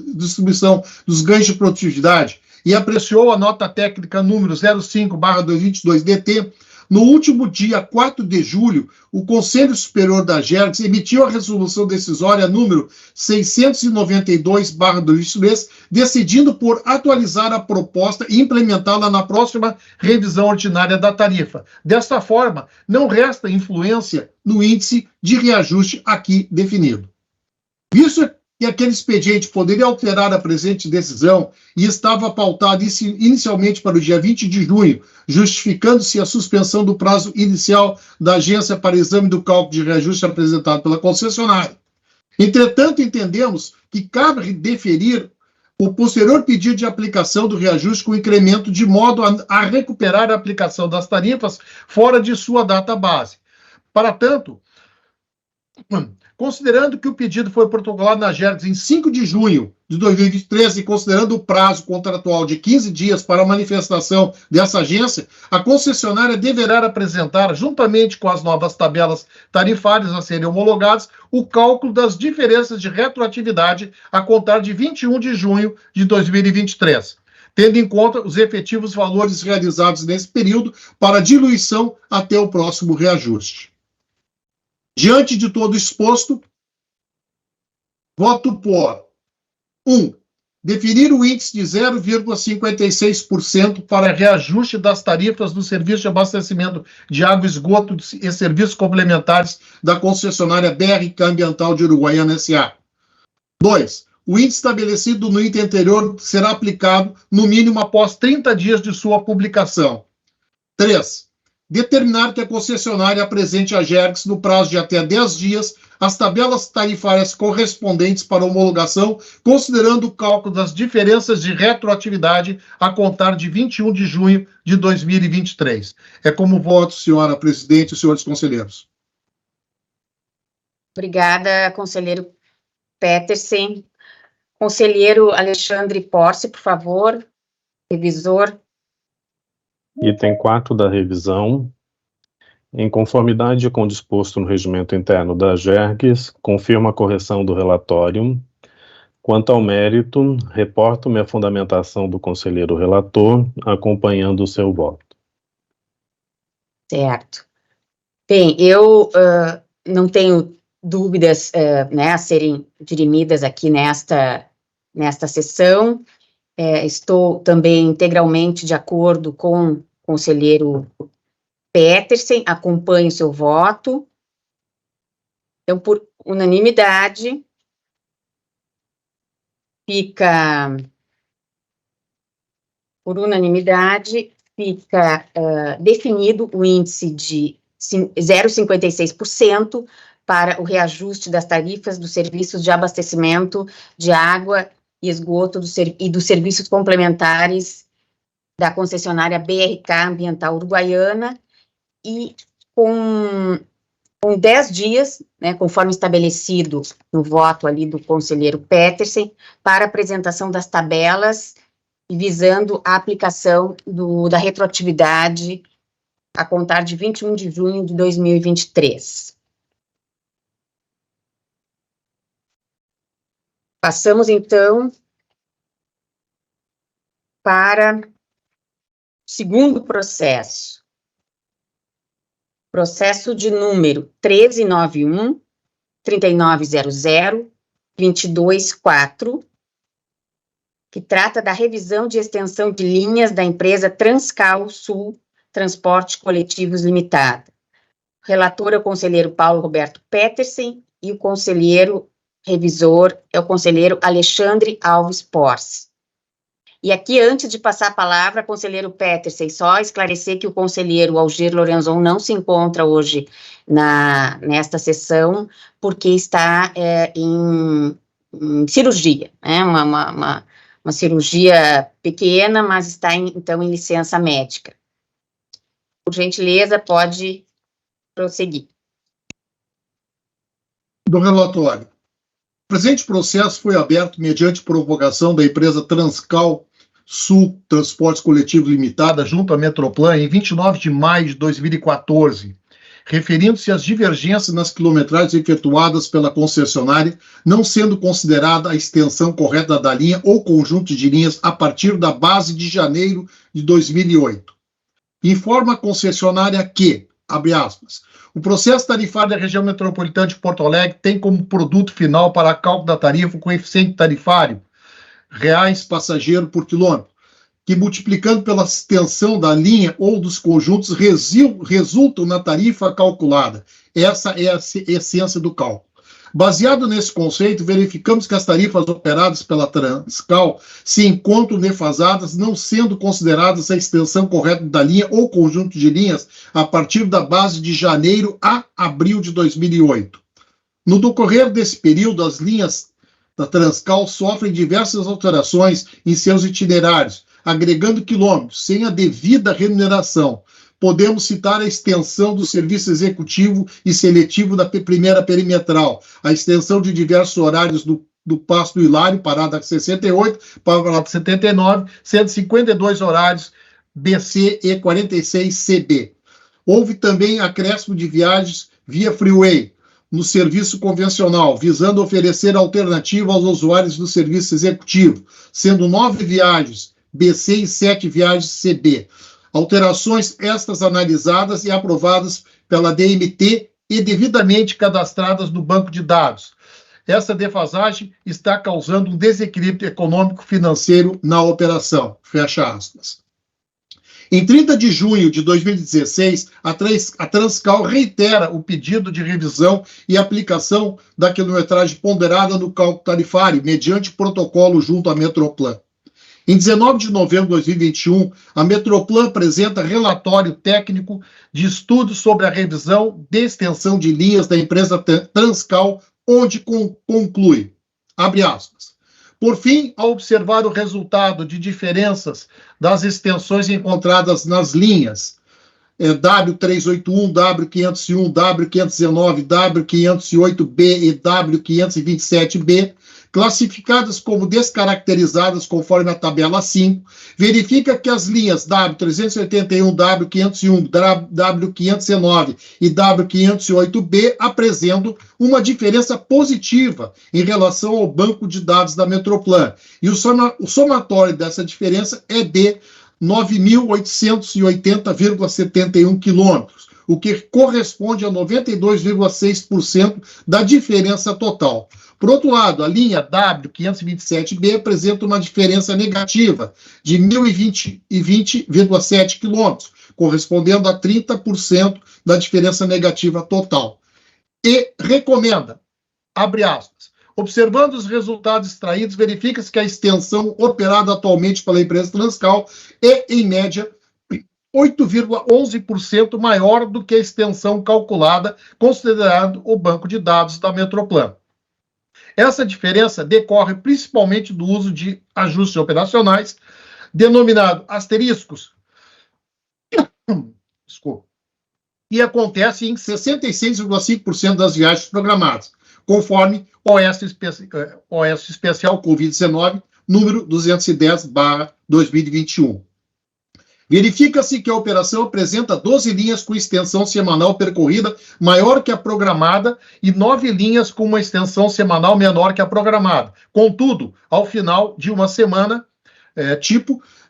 dos ganhos de produtividade e apreciou a nota técnica número 05/2022-DT, no último dia 4 de julho, o Conselho Superior da Agergs emitiu a resolução decisória número 692/2023, decidindo por atualizar a proposta e implementá-la na próxima revisão ordinária da tarifa. Desta forma, não resta influência no índice de reajuste aqui definido. Visto que aquele expediente poderia alterar a presente decisão e estava pautado inicialmente para o dia 20 de junho, justificando-se a suspensão do prazo inicial da agência para exame do cálculo de reajuste apresentado pela concessionária. Entretanto, entendemos que cabe deferir o posterior pedido de aplicação do reajuste com incremento de modo a recuperar a aplicação das tarifas fora de sua data base. Para tanto, considerando que o pedido foi protocolado na Agergs em 5 de junho de 2023 e considerando o prazo contratual de 15 dias para a manifestação dessa agência, a concessionária deverá apresentar, juntamente com as novas tabelas tarifárias a serem homologadas, o cálculo das diferenças de retroatividade a contar de 21 de junho de 2023, tendo em conta os efetivos valores realizados nesse período para diluição até o próximo reajuste. Diante de todo exposto, voto por 1. Definir o índice de 0,56% para reajuste das tarifas do serviço de abastecimento de água e esgoto e serviços complementares da concessionária BRK Ambiental de Uruguaiana S.A. 2. O índice estabelecido no item anterior será aplicado, no mínimo, após 30 dias de sua publicação. 3. Determinar que a concessionária apresente à Agergs, no prazo de até 10 dias, as tabelas tarifárias correspondentes para homologação, considerando o cálculo das diferenças de retroatividade a contar de 21 de junho de 2023. É como voto, senhora presidente e senhores conselheiros. Obrigada, conselheiro Petersen. Conselheiro Alexandre Porce, por favor, revisor. Item 4 da revisão. Em conformidade com o disposto no regimento interno da Agergs, confirmo a correção do relatório. Quanto ao mérito, reporto-me a fundamentação do conselheiro relator, acompanhando o seu voto. Certo. Bem, eu não tenho dúvidas a serem dirimidas aqui nesta sessão. Estou também integralmente de acordo com o conselheiro Petersen, acompanho o seu voto. Então, por unanimidade, fica definido o índice de 0,56% para o reajuste das tarifas dos serviços de abastecimento de água e esgoto e dos serviços complementares da concessionária BRK Ambiental Uruguaiana, e com 10 dias, conforme estabelecido no voto ali do conselheiro Petersen, para apresentação das tabelas, visando a aplicação da retroatividade a contar de 21 de junho de 2023. Passamos, então, para o segundo processo. Processo de número 1391-3900-224, que trata da revisão de extensão de linhas da empresa Transcal Sul Transportes Coletivos Limitada. O relator é o conselheiro Paulo Roberto Petersen e o conselheiro revisor é o conselheiro Alexandre Alves Porce. E aqui, antes de passar a palavra, conselheiro Petersen, só esclarecer que o conselheiro Algir Lorenzon não se encontra hoje nesta sessão, porque está em cirurgia, uma cirurgia pequena, mas está, então, em licença médica. Por gentileza, pode prosseguir. Do relatório. O presente processo foi aberto mediante provocação da empresa Transcal Sul Transportes Coletivos Limitada, junto à Metroplan, em 29 de maio de 2014, referindo-se às divergências nas quilometragens efetuadas pela concessionária, não sendo considerada a extensão correta da linha ou conjunto de linhas a partir da base de janeiro de 2008. Informa a concessionária que, abre aspas, o processo tarifário da região metropolitana de Porto Alegre tem como produto final para cálculo da tarifa o coeficiente tarifário, reais passageiro por quilômetro, que multiplicando pela extensão da linha ou dos conjuntos resultam na tarifa calculada. Essa é a essência do cálculo. Baseado nesse conceito, verificamos que as tarifas operadas pela Transcal se encontram defasadas, não sendo consideradas a extensão correta da linha ou conjunto de linhas a partir da base de janeiro a abril de 2008. No decorrer desse período, as linhas da Transcal sofrem diversas alterações em seus itinerários, agregando quilômetros sem a devida remuneração. Podemos citar a extensão do serviço executivo e seletivo da primeira perimetral, a extensão de diversos horários do Paço do Hilário, parada 68, parada 79, 152 horários BC e 46 CB. Houve também acréscimo de viagens via freeway, no serviço convencional, visando oferecer alternativa aos usuários do serviço executivo, sendo 9 viagens BC e 7 viagens CB. Alterações estas analisadas e aprovadas pela DMT e devidamente cadastradas no banco de dados. Essa defasagem está causando um desequilíbrio econômico-financeiro na operação. Fecha aspas. Em 30 de junho de 2016, a Transcal reitera o pedido de revisão e aplicação da quilometragem ponderada no cálculo tarifário, mediante protocolo junto à Metroplan. Em 19 de novembro de 2021, a Metroplan apresenta relatório técnico de estudo sobre a revisão de extensão de linhas da empresa Transcal, onde conclui, abre aspas, por fim, ao observar o resultado de diferenças das extensões encontradas nas linhas W381, W501, W519, W508B e W527B, classificadas como descaracterizadas conforme a tabela 5, verifica que as linhas W381, W501, W519 e W508B apresentam uma diferença positiva em relação ao banco de dados da Metroplan, e o somatório dessa diferença é de 9.880,71 quilômetros, o que corresponde a 92,6% da diferença total. Por outro lado, a linha W527B apresenta uma diferença negativa de 1.020,7 km, correspondendo a 30% da diferença negativa total. E recomenda, abre aspas, observando os resultados extraídos, verifica-se que a extensão operada atualmente pela empresa Transcal é, em média, 8,11% maior do que a extensão calculada, considerando o banco de dados da Metroplan. Essa diferença decorre principalmente do uso de ajustes operacionais, denominado asteriscos, desculpa, e acontece em 66,5% das viagens programadas, conforme OS Especial Covid-19, número 210/2021. Verifica-se que a operação apresenta 12 linhas com extensão semanal percorrida maior que a programada e 9 linhas com uma extensão semanal menor que a programada. Contudo, ao final de uma semana,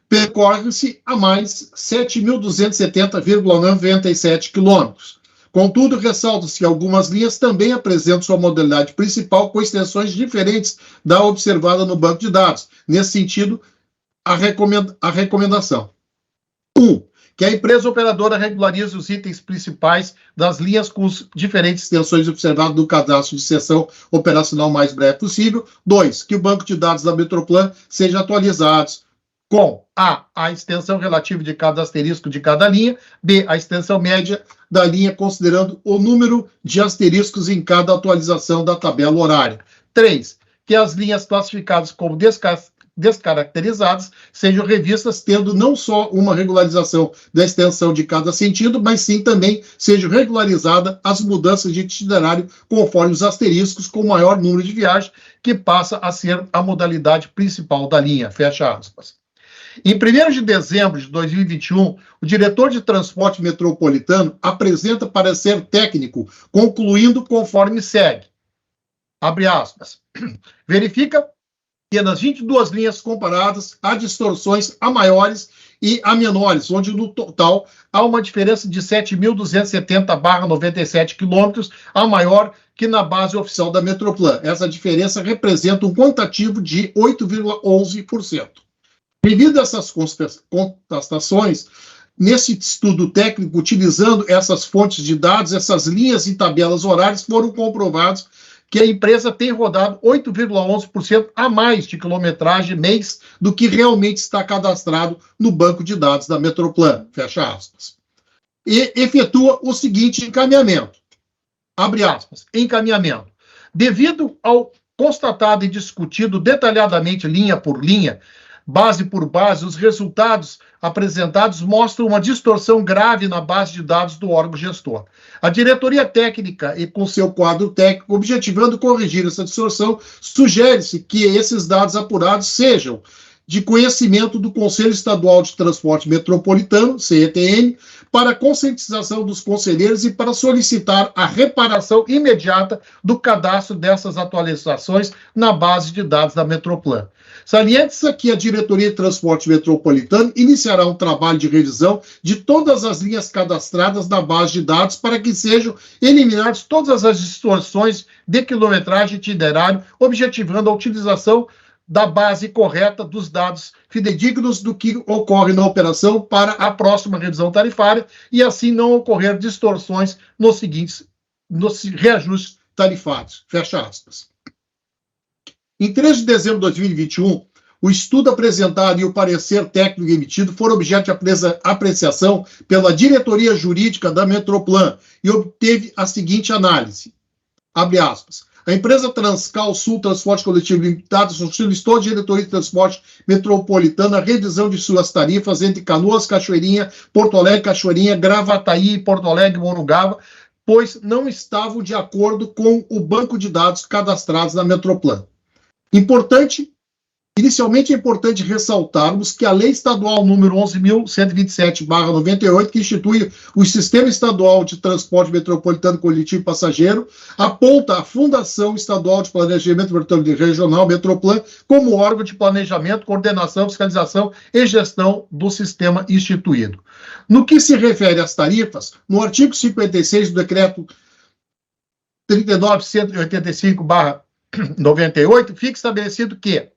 percorre-se a mais 7.270,97 quilômetros. Contudo, ressalta-se que algumas linhas também apresentam sua modalidade principal com extensões diferentes da observada no banco de dados. Nesse sentido, a recomendação. 1. Que a empresa operadora regularize os itens principais das linhas com as diferentes extensões observadas no cadastro de sessão operacional mais breve possível. 2. Que o banco de dados da Metroplan seja atualizado com a extensão relativa de cada asterisco de cada linha, B, a extensão média da linha, considerando o número de asteriscos em cada atualização da tabela horária. 3. Que as linhas classificadas como descaracterizadas sejam revistas, tendo não só uma regularização da extensão de cada sentido, mas sim também sejam regularizadas as mudanças de itinerário conforme os asteriscos com maior número de viagens, que passa a ser a modalidade principal da linha. Fecha aspas. Em 1º de dezembro de 2021, o diretor de transporte metropolitano apresenta parecer técnico, concluindo conforme segue. Abre aspas. Verifica que nas 22 linhas comparadas há distorções a maiores e a menores, onde no total há uma diferença de 7.270/97 quilômetros, a maior que na base oficial da Metroplan. Essa diferença representa um quantitativo de 8,11%. Devido a essas contestações, nesse estudo técnico, utilizando essas fontes de dados, essas linhas e tabelas horárias, foram comprovados que a empresa tem rodado 8,11% a mais de quilometragem mês do que realmente está cadastrado no banco de dados da Metroplan, fecha aspas. E efetua o seguinte encaminhamento, abre aspas, encaminhamento. Devido ao constatado e discutido detalhadamente linha por linha, base por base, os resultados apresentados mostram uma distorção grave na base de dados do órgão gestor. A diretoria técnica e com seu quadro técnico, objetivando corrigir essa distorção, sugere-se que esses dados apurados sejam de conhecimento do Conselho Estadual de Transporte Metropolitano, CETM, para conscientização dos conselheiros e para solicitar a reparação imediata do cadastro dessas atualizações na base de dados da Metroplan. Saliente-se que a Diretoria de Transporte Metropolitano iniciará um trabalho de revisão de todas as linhas cadastradas na base de dados para que sejam eliminadas todas as distorções de quilometragem itinerário, objetivando a utilização da base correta dos dados fidedignos do que ocorre na operação para a próxima revisão tarifária e assim não ocorrer distorções nos reajustes tarifários. Fecha aspas. Em 3 de dezembro de 2021, o estudo apresentado e o parecer técnico emitido foram objeto de apreciação pela diretoria jurídica da Metroplan e obteve a seguinte análise. Abre aspas. A empresa Transcal Sul Transporte Coletivo Limitado solicitou à diretoria de transporte metropolitana a revisão de suas tarifas entre Canoas, Cachoeirinha, Porto Alegre, Cachoeirinha, Gravataí e Porto Alegre, Morungava, pois não estavam de acordo com o banco de dados cadastrados na Metroplan. Inicialmente é importante ressaltarmos que a Lei Estadual número 11.127/98, que institui o Sistema Estadual de Transporte Metropolitano Coletivo Passageiro, aponta a Fundação Estadual de Planejamento Regional, Metroplan, como órgão de planejamento, coordenação, fiscalização e gestão do sistema instituído. No que se refere às tarifas, no artigo 56 do Decreto 39.185/98, fica estabelecido que,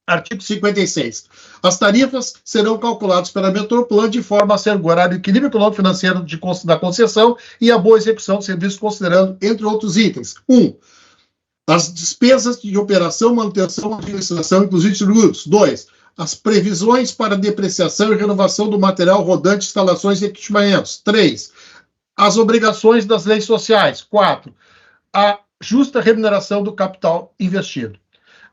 artigo 56. As tarifas serão calculadas pela Metroplan de forma a assegurar o equilíbrio econômico financeiro da concessão e a boa execução do serviço, considerando, entre outros itens, 1. As despesas de operação, manutenção, administração, inclusive tributos. 2. As previsões para depreciação e renovação do material rodante, instalações e equipamentos. 3. As obrigações das leis sociais. 4. A justa remuneração do capital investido.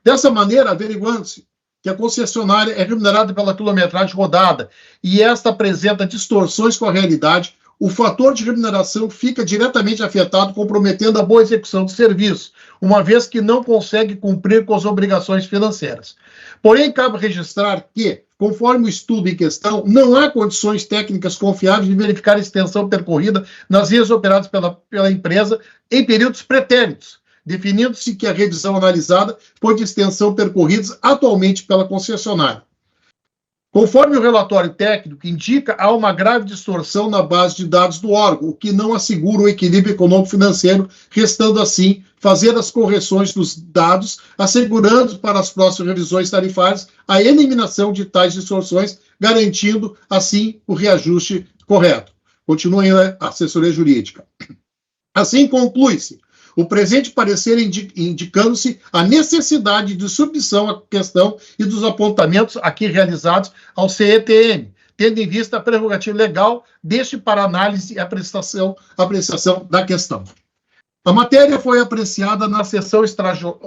Dessa maneira, averiguando-se que a concessionária é remunerada pela quilometragem rodada e esta apresenta distorções com a realidade, o fator de remuneração fica diretamente afetado, comprometendo a boa execução do serviço, uma vez que não consegue cumprir com as obrigações financeiras. Porém, cabe registrar que, conforme o estudo em questão, não há condições técnicas confiáveis de verificar a extensão percorrida nas vias operadas pela empresa em períodos pretéritos, definindo-se que a revisão analisada foi de extensão percorridas atualmente pela concessionária. Conforme o relatório técnico indica, há uma grave distorção na base de dados do órgão, o que não assegura o equilíbrio econômico-financeiro, restando assim fazer as correções dos dados, assegurando para as próximas revisões tarifárias a eliminação de tais distorções, garantindo assim o reajuste correto. Continua a assessoria jurídica. Assim conclui-se o presente parecer indicando-se a necessidade de submissão à questão e dos apontamentos aqui realizados ao CETM, tendo em vista a prerrogativa legal deste para análise e apreciação da questão. A matéria foi apreciada na sessão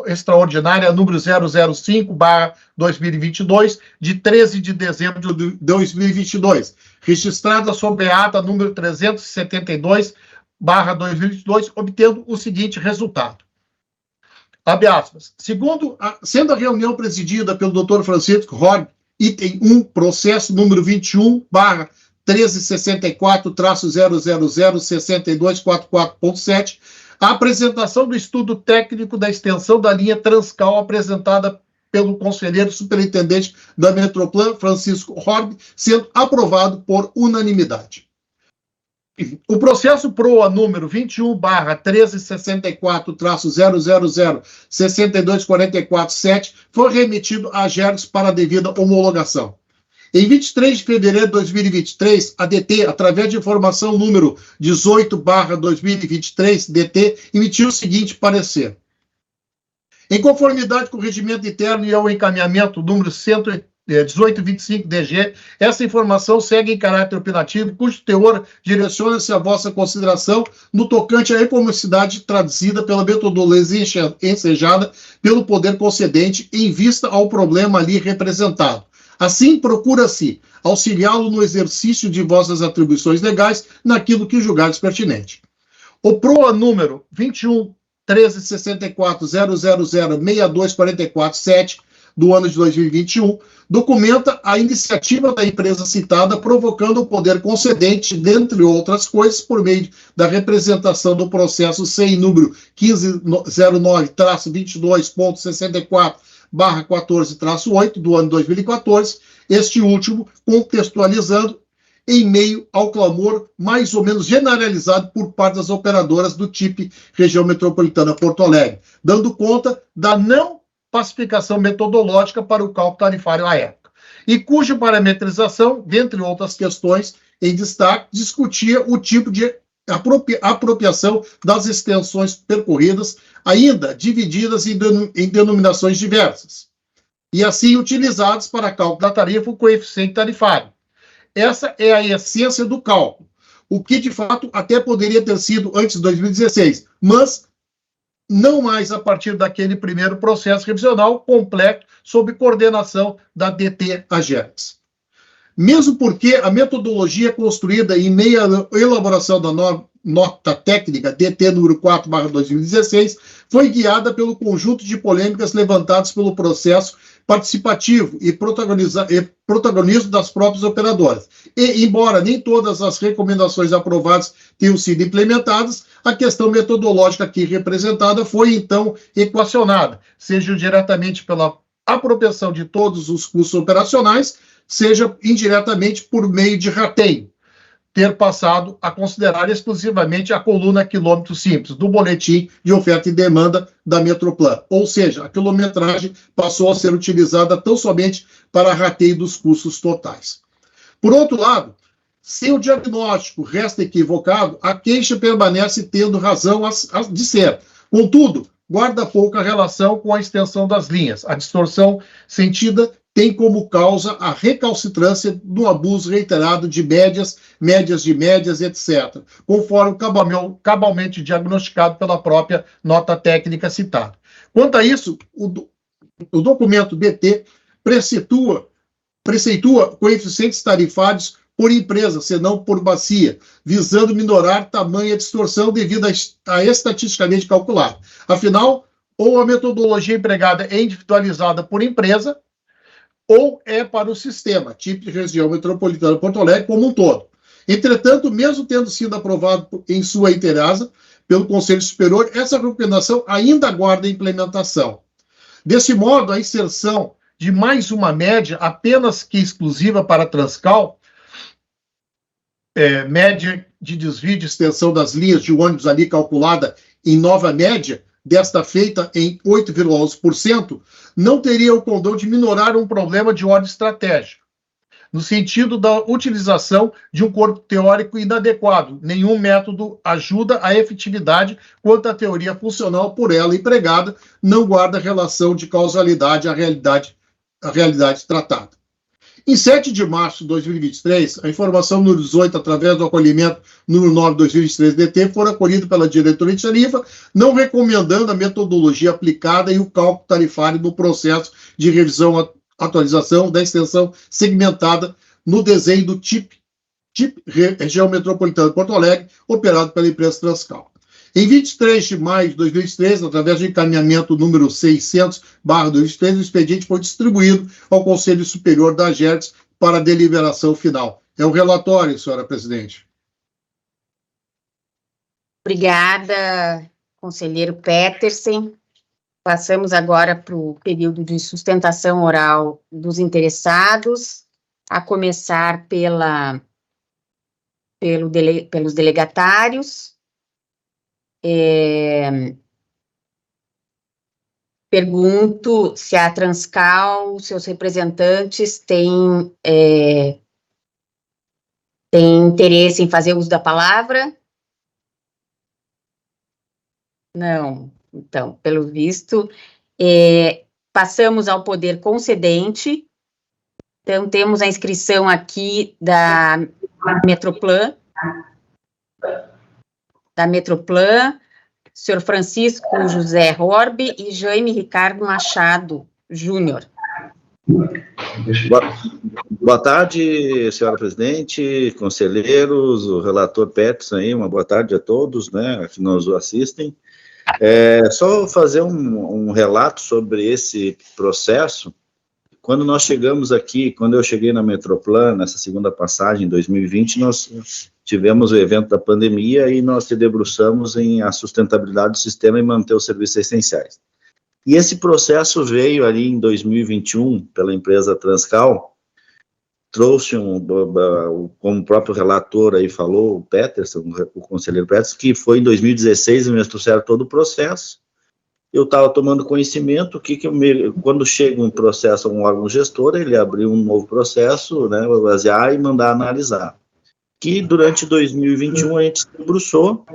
extraordinária número 005/2022, de 13 de dezembro de 2022, registrada sob a ata número 372/2022, obtendo o seguinte resultado. Abre aspas. Sendo a reunião presidida pelo Dr. Francisco Horg, Item 1, processo número 21/1364-000-6244.7, a apresentação do estudo técnico da extensão da linha Transcal apresentada pelo conselheiro superintendente da Metroplan, Francisco Horb, sendo aprovado por unanimidade. O processo PROA número 21/1364-000-6244.7 foi remetido à GERGS para a devida homologação. Em 23 de fevereiro de 2023, a DT, através de informação número 18/2023, DT, emitiu o seguinte parecer. Em conformidade com o regimento interno e ao encaminhamento número 1825-DG, essa informação segue em caráter opinativo, cujo teor direciona-se à vossa consideração no tocante à economicidade traduzida pela metodologia ensejada pelo poder concedente em vista ao problema ali representado. Assim, procura-se auxiliá-lo no exercício de vossas atribuições legais naquilo que julgares pertinente. O PROA número 21/1364-000-6244.7 do ano de 2021 documenta a iniciativa da empresa citada, provocando o poder concedente, dentre outras coisas, por meio da representação do processo sem número 1509-22.64/14-8 do ano 2014, este último contextualizando em meio ao clamor mais ou menos generalizado por parte das operadoras do TIP Região Metropolitana Porto Alegre, dando conta da não pacificação metodológica para o cálculo tarifário à época, e cuja parametrização, dentre outras questões em destaque, discutia o tipo de apropriação das extensões percorridas, ainda divididas em denominações diversas, e assim utilizadas para cálculo da tarifa o coeficiente tarifário. Essa é a essência do cálculo, o que de fato até poderia ter sido antes de 2016, mas não mais a partir daquele primeiro processo revisional completo sob coordenação da DT AGERGS. Mesmo porque a metodologia construída em meio à elaboração da nota técnica DT número 4/2016 foi guiada pelo conjunto de polêmicas levantadas pelo processo participativo e protagonismo das próprias operadoras. E, embora nem todas as recomendações aprovadas tenham sido implementadas, a questão metodológica aqui representada foi, então, equacionada, seja diretamente pela apropriação de todos os custos operacionais, seja indiretamente por meio de rateio, ter passado a considerar exclusivamente a coluna quilômetro simples do boletim de oferta e demanda da Metroplan, ou seja, a quilometragem passou a ser utilizada tão somente para rateio dos custos totais. Por outro lado, se o diagnóstico resta equivocado, a queixa permanece tendo razão de ser. Contudo, guarda pouca relação com a extensão das linhas. A distorção sentida tem como causa a recalcitrância do abuso reiterado de médias, etc., conforme cabalmente diagnosticado pela própria nota técnica citada. Quanto a isso, o documento BT preceitua coeficientes tarifários por empresa, senão por bacia, visando minorar tamanha distorção devido a estatisticamente calculado. Afinal, ou a metodologia empregada é individualizada por empresa, ou é para o sistema, tipo de região metropolitana Porto Alegre como um todo. Entretanto, mesmo tendo sido aprovado em sua inteireza pelo Conselho Superior, essa recomendação ainda aguarda implementação. Desse modo, a inserção de mais uma média, apenas que exclusiva para a Transcal, média de desvio de extensão das linhas de ônibus ali calculada em nova média, desta feita em 8,11%, não teria o condão de minorar um problema de ordem estratégica, no sentido da utilização de um corpo teórico inadequado. Nenhum método ajuda a efetividade quanto à teoria funcional por ela empregada, não guarda relação de causalidade à realidade tratada. Em 7 de março de 2023, a informação número 18, através do acolhimento número 9 de 2023 DT, foi acolhida pela diretoria de tarifa, não recomendando a metodologia aplicada e o cálculo tarifário no processo de revisão atualização da extensão segmentada no desenho do TIP Região Metropolitana de Porto Alegre, operado pela empresa Transcal. Em 23 de maio de 2013, através do encaminhamento número 600/2013, o expediente foi distribuído ao Conselho Superior da AGERGS para deliberação final. É o relatório, senhora presidente. Obrigada, conselheiro Petersen. Passamos agora para o período de sustentação oral dos interessados, a começar pelos delegatários. Pergunto se a Transcal, seus representantes, têm interesse em fazer uso da palavra? Não. Então, pelo visto, passamos ao poder concedente. Então, temos a inscrição aqui da Metroplan. Senhor Francisco José Horbe e Jaime Ricardo Machado Júnior. Boa tarde, senhora presidente, conselheiros, o relator Petersen aí, uma boa tarde a todos, né, que nos assistem. Só fazer um relato sobre esse processo. Quando nós chegamos aqui, quando eu cheguei na Metroplan, nessa segunda passagem, em 2020, nós tivemos o evento da pandemia e nós se debruçamos em a sustentabilidade do sistema e manter os serviços essenciais. E esse processo veio ali em 2021, pela empresa Transcal, trouxe como o próprio relator aí falou, o Petersen, o conselheiro Petersen, que foi em 2016, eles trouxeram todo o processo. Eu estava tomando conhecimento quando chega um processo a um órgão gestor, ele abriu um novo processo, né, basear e mandar analisar. Que durante 2021 a gente se debruçou,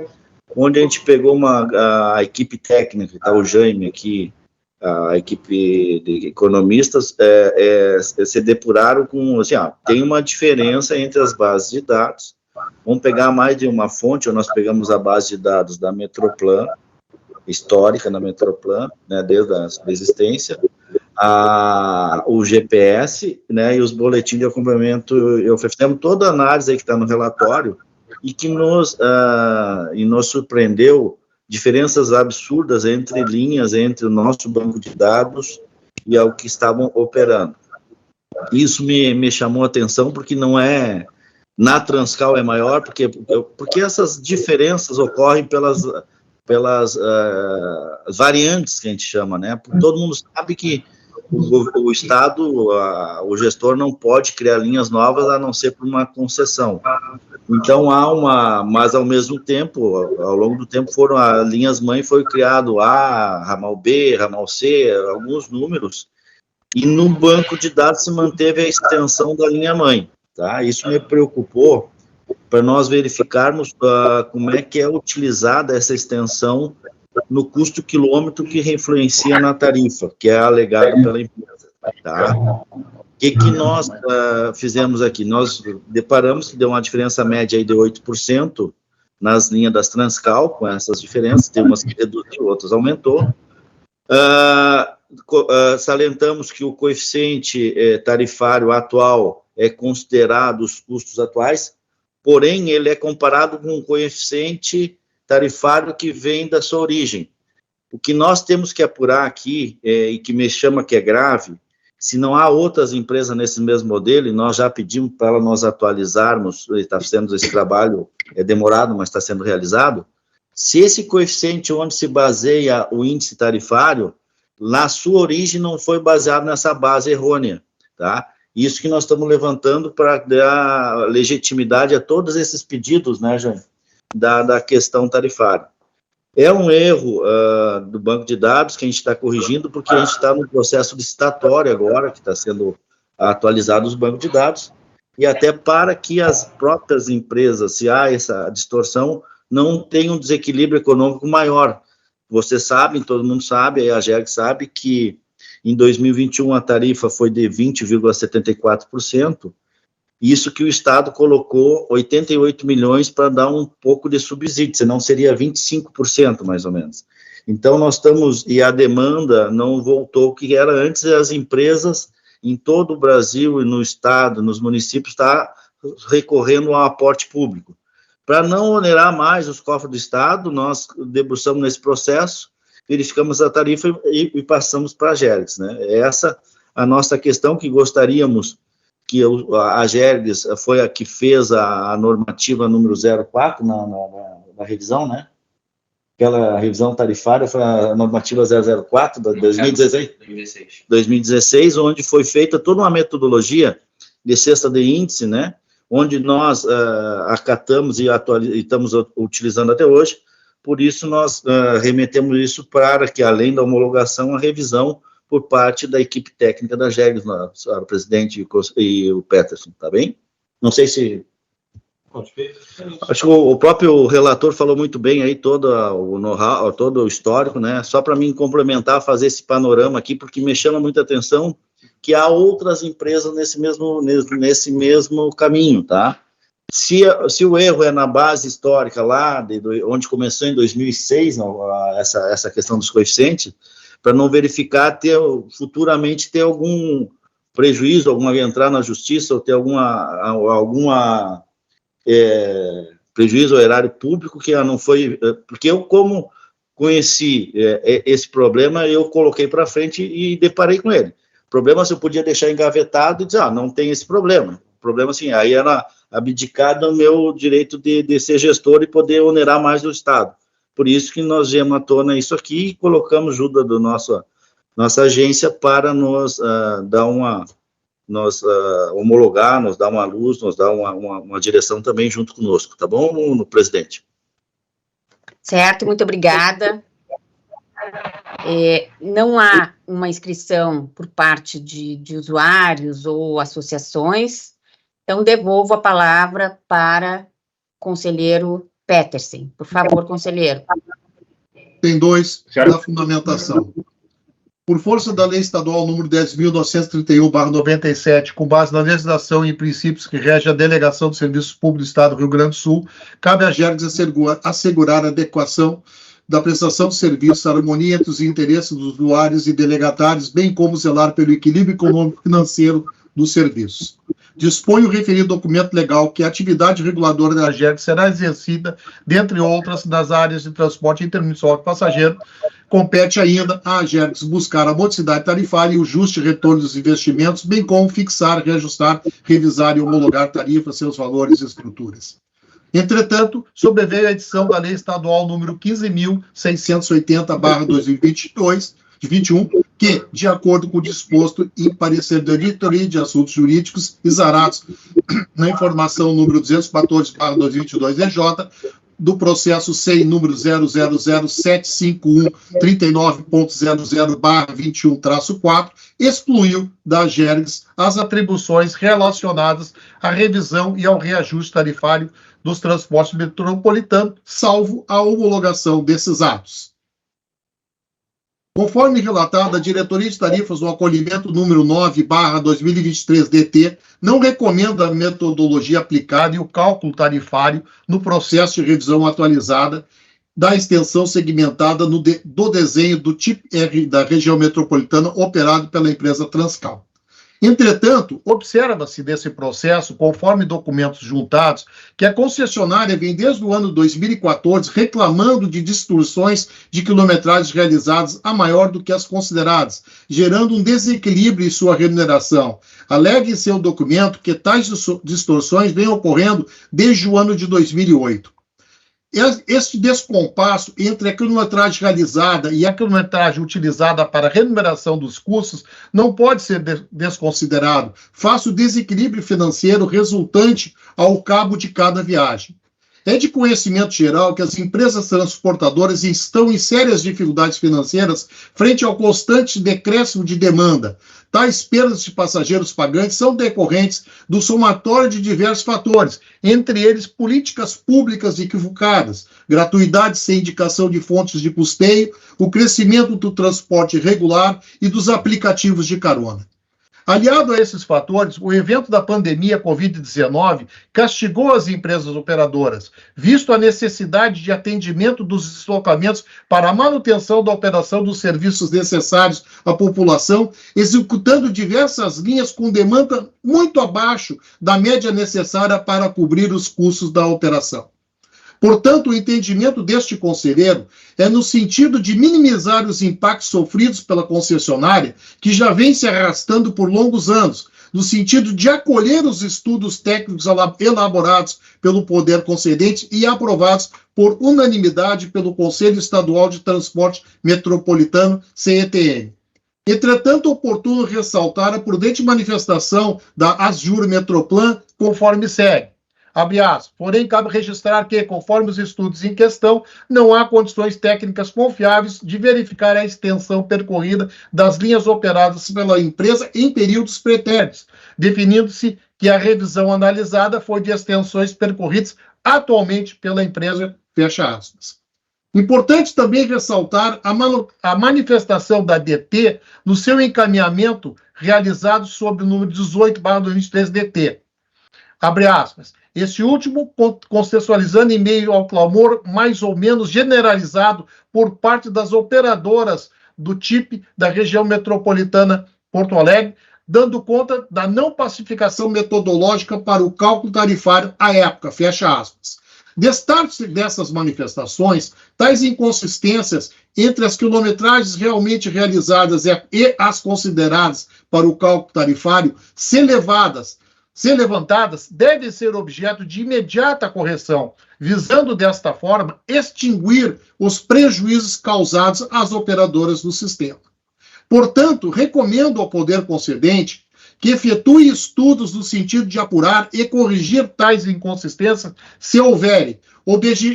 onde a gente pegou a equipe técnica, está o Jaime aqui, a equipe de economistas, se depuraram com, assim, tem uma diferença entre as bases de dados. Vamos pegar mais de uma fonte, nós pegamos a base de dados da Metroplan, histórica na Metroplan, né, desde a existência, o GPS, né, e os boletins de acompanhamento, fizemos toda a análise aí que está no relatório, e que nos surpreendeu diferenças absurdas entre linhas, entre o nosso banco de dados e ao que estavam operando. Isso me chamou a atenção, porque não é... Na Transcal é maior, porque essas diferenças ocorrem pelas variantes que a gente chama, né? Todo mundo sabe que o Estado, o gestor não pode criar linhas novas a não ser por uma concessão. Então, mas ao mesmo tempo, ao longo do tempo, as linhas-mãe foi criado A, ramal B, ramal C, alguns números, e no banco de dados se manteve a extensão da linha-mãe, tá? Isso me preocupou, para nós verificarmos como é que é utilizada essa extensão no custo quilômetro que influencia na tarifa, que é alegado pela empresa, tá? O que nós fizemos aqui? Nós deparamos que deu uma diferença média aí de 8% nas linhas das Transcal, com essas diferenças, tem umas que reduziu, outras aumentou. Salientamos que o coeficiente tarifário atual é considerado os custos atuais, porém, ele é comparado com um coeficiente tarifário que vem da sua origem. O que nós temos que apurar aqui, e que me chama que é grave, se não há outras empresas nesse mesmo modelo, e nós já pedimos para nós atualizarmos, está sendo esse trabalho, é demorado, mas está sendo realizado, se esse coeficiente onde se baseia o índice tarifário, na sua origem não foi baseado nessa base errônea, tá? Isso que nós estamos levantando para dar legitimidade a todos esses pedidos, né, Jaime, da questão tarifária. É um erro do banco de dados que a gente está corrigindo, porque a gente está no processo licitatório agora, que está sendo atualizado os bancos de dados, e até para que as próprias empresas, se há essa distorção, não tenham um desequilíbrio econômico maior. Vocês sabem, todo mundo sabe, a AGERGS sabe que em 2021 a tarifa foi de 20,74%, isso que o Estado colocou 88 milhões para dar um pouco de subsídio, senão seria 25% mais ou menos. Então nós estamos, e a demanda não voltou o que era antes, as empresas em todo o Brasil e no Estado, nos municípios, estão recorrendo ao aporte público. Para não onerar mais os cofres do Estado, nós debruçamos nesse processo, verificamos a tarifa e passamos para a Gergs, né? Essa a nossa questão, que gostaríamos que a Gergs foi a que fez a normativa número 04 na revisão, né? Aquela revisão tarifária foi a normativa 004 de 2016, onde foi feita toda uma metodologia de cesta de índice, né? Onde nós acatamos e estamos utilizando até hoje. Por isso, nós remetemos isso para que, além da homologação, a revisão por parte da equipe técnica da Gergs, a senhora presidente e o Peterson, tá bem? Não sei se... Acho que o próprio relator falou muito bem aí todo o know-how, todo o histórico, né? Só para mim complementar, fazer esse panorama aqui, porque me chama muita atenção que há outras empresas nesse mesmo caminho, tá? Se o erro é na base histórica lá, onde começou em 2006, essa questão dos coeficientes, para não verificar, futuramente ter algum prejuízo, entrar na justiça, ou ter alguma prejuízo ao erário público, que não foi... Porque eu, como conheci esse problema, eu coloquei para frente e deparei com ele. O problema, se eu podia deixar engavetado e dizer, não tem esse problema. O problema, assim, aí era abdicar do meu direito de ser gestor e poder onerar mais o Estado. Por isso que nós viemos à tona isso aqui e colocamos ajuda da nossa agência para nos dar homologar, nos dar uma luz, nos dar uma direção também junto conosco, tá bom, presidente? Certo, muito obrigada. Não há uma inscrição por parte de usuários ou associações, então devolvo a palavra para o conselheiro Peterson. Por favor, conselheiro. Tem dois da fundamentação. Por força da Lei Estadual número 10.931/97, com base na legislação e princípios que rege a delegação dos serviços públicos do Estado do Rio Grande do Sul, cabe à Gergs assegurar a adequação da prestação de serviços, a harmonia entre os interesses dos usuários e delegatários, bem como zelar pelo equilíbrio econômico e financeiro dos serviços. Dispõe o referido documento legal que a atividade reguladora da Gergs será exercida, dentre outras, nas áreas de transporte intermunicipal de passageiro. Compete ainda à Gergs buscar a modicidade tarifária e o justo retorno dos investimentos, bem como fixar, reajustar, revisar e homologar tarifas, seus valores e estruturas. Entretanto, sobreveio a edição da Lei Estadual número 15.680/2021, que, de acordo com o disposto em parecer da Diretoria de Assuntos Jurídicos exarados na informação número 214/2022-EJ, do processo SEI número 000751399.00/21-4, excluiu da Gergs as atribuições relacionadas à revisão e ao reajuste tarifário dos transportes metropolitanos, salvo a homologação desses atos. Conforme relatado, a Diretoria de Tarifas do Acolhimento número 9/2023-DT não recomenda a metodologia aplicada e o cálculo tarifário no processo de revisão atualizada da extensão segmentada do desenho do tipo R da região metropolitana operado pela empresa Transcal. Entretanto, observa-se desse processo, conforme documentos juntados, que a concessionária vem desde o ano 2014 reclamando de distorções de quilometragens realizadas a maior do que as consideradas, gerando um desequilíbrio em sua remuneração. Alega em seu documento que tais distorções vêm ocorrendo desde o ano de 2008. Este descompasso entre a quilometragem realizada e a quilometragem utilizada para a remuneração dos custos não pode ser desconsiderado, face o desequilíbrio financeiro resultante ao cabo de cada viagem. É de conhecimento geral que as empresas transportadoras estão em sérias dificuldades financeiras frente ao constante decréscimo de demanda. Tais perdas de passageiros pagantes são decorrentes do somatório de diversos fatores, entre eles políticas públicas equivocadas, gratuidade sem indicação de fontes de custeio, o crescimento do transporte regular e dos aplicativos de carona. Aliado a esses fatores, o evento da pandemia Covid-19 castigou as empresas operadoras, visto a necessidade de atendimento dos deslocamentos para a manutenção da operação dos serviços necessários à população, executando diversas linhas com demanda muito abaixo da média necessária para cobrir os custos da operação. Portanto, o entendimento deste conselheiro é no sentido de minimizar os impactos sofridos pela concessionária, que já vem se arrastando por longos anos, no sentido de acolher os estudos técnicos elaborados pelo poder concedente e aprovados por unanimidade pelo Conselho Estadual de Transporte Metropolitano, CETM. Entretanto, oportuno ressaltar a prudente manifestação da ASJUR Metroplan, conforme segue. Abre aspas. Porém, cabe registrar que, conforme os estudos em questão, não há condições técnicas confiáveis de verificar a extensão percorrida das linhas operadas pela empresa em períodos pretéritos, definindo-se que a revisão analisada foi de extensões percorridas atualmente pela empresa, fecha aspas. Importante também ressaltar a manifestação da DT no seu encaminhamento realizado sob o número 18/2023 DT. Abre aspas. Este último, contextualizando em meio ao clamor mais ou menos generalizado por parte das operadoras do TIP da região metropolitana Porto Alegre, dando conta da não pacificação metodológica para o cálculo tarifário à época, fecha aspas. Destaque dessas manifestações, tais inconsistências entre as quilometragens realmente realizadas e as consideradas para o cálculo tarifário, se levantadas, devem ser objeto de imediata correção, visando desta forma extinguir os prejuízos causados às operadoras do sistema. Portanto, recomendo ao poder concedente que efetue estudos no sentido de apurar e corrigir tais inconsistências, se houverem,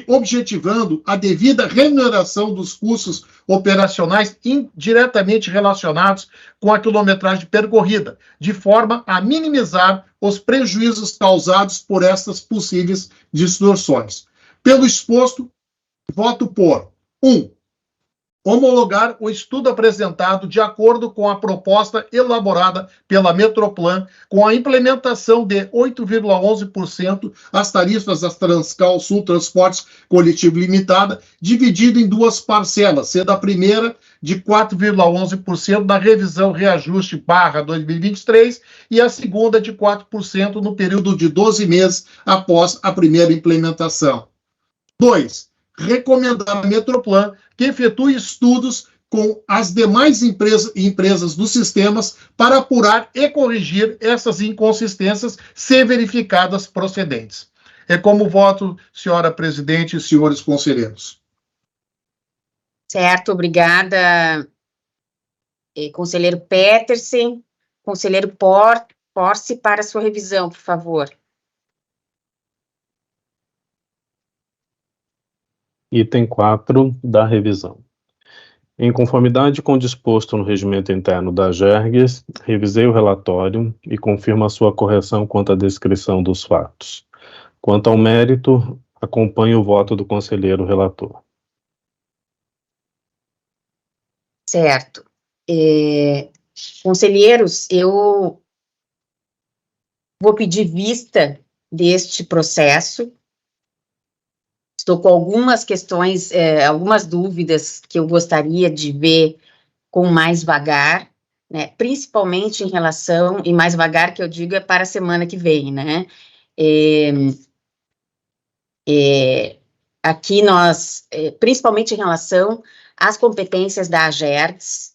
objetivando a devida remuneração dos custos operacionais indiretamente relacionados com a quilometragem percorrida, de forma a minimizar os prejuízos causados por estas possíveis distorções. Pelo exposto, voto por 1. Homologar o estudo apresentado de acordo com a proposta elaborada pela Metroplan, com a implementação de 8,11% as tarifas da Transcal Sul Transportes Coletivo Limitada, dividido em duas parcelas, sendo a primeira de 4,11% na revisão reajuste /2023 e a segunda de 4% no período de 12 meses após a primeira implementação. 2. Recomendar à Metroplan que efetue estudos com as demais empresas dos sistemas para apurar e corrigir essas inconsistências, se verificadas procedentes. É como voto, senhora presidente e senhores conselheiros. Certo, obrigada, conselheiro Petersen. Conselheiro Porce, para sua revisão, por favor. Item 4 da revisão. Em conformidade com o disposto no regimento interno da GERGS, revisei o relatório e confirmo a sua correção quanto à descrição dos fatos. Quanto ao mérito, acompanho o voto do conselheiro relator. Certo. Conselheiros, eu vou pedir vista deste processo. Estou com algumas questões, algumas dúvidas que eu gostaria de ver com mais vagar, né, principalmente em relação, e mais vagar que eu digo é para a semana que vem, né, aqui nós, principalmente em relação às competências da AGERGS,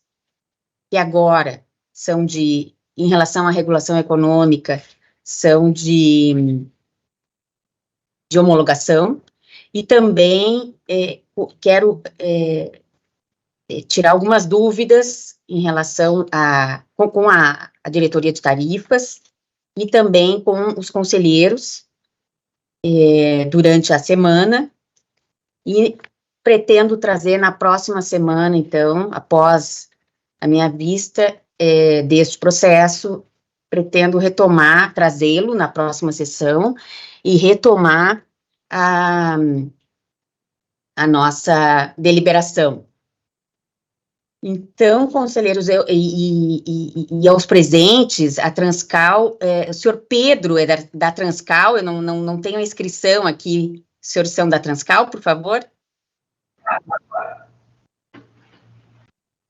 que agora são em relação à regulação econômica, são de homologação. E também quero tirar algumas dúvidas em relação com a diretoria de tarifas e também com os conselheiros durante a semana, e pretendo trazer na próxima semana, então, após a minha vista deste processo, pretendo trazê-lo na próxima sessão e retomar a nossa deliberação. Então, conselheiros, e aos presentes, a Transcal, o senhor Pedro é da Transcal, eu não tenho a inscrição aqui, os senhores são da Transcal, por favor?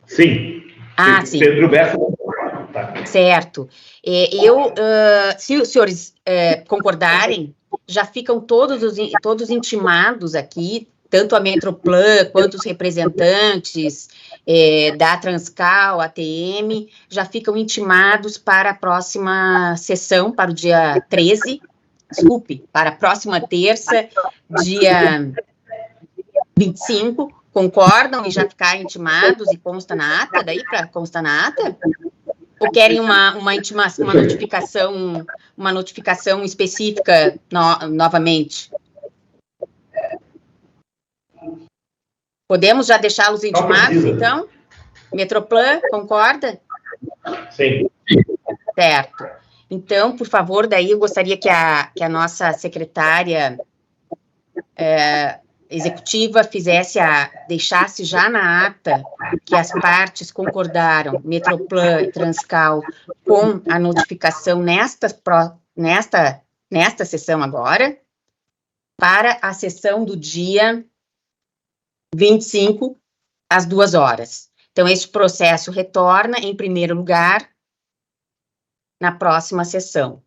Sim. Sim. Pedro Bessa. Certo. Se os senhores concordarem, já ficam todos intimados aqui, tanto a Metroplan quanto os representantes da Transcal, ATM, já ficam intimados para a próxima sessão, para o dia 13, para a próxima terça, dia 25, concordam e já ficarem intimados e consta na ata, daí para constar na ata? Ou querem uma notificação específica novamente? Podemos já deixá-los intimados, então? Metroplan, concorda? Sim. Certo. Então, por favor, daí eu gostaria que a nossa secretária executiva deixasse já na ata que as partes concordaram, Metroplan e Transcal, com a notificação nesta sessão agora, para a sessão do dia 25, às 2 horas. Então, este processo retorna, em primeiro lugar, na próxima sessão.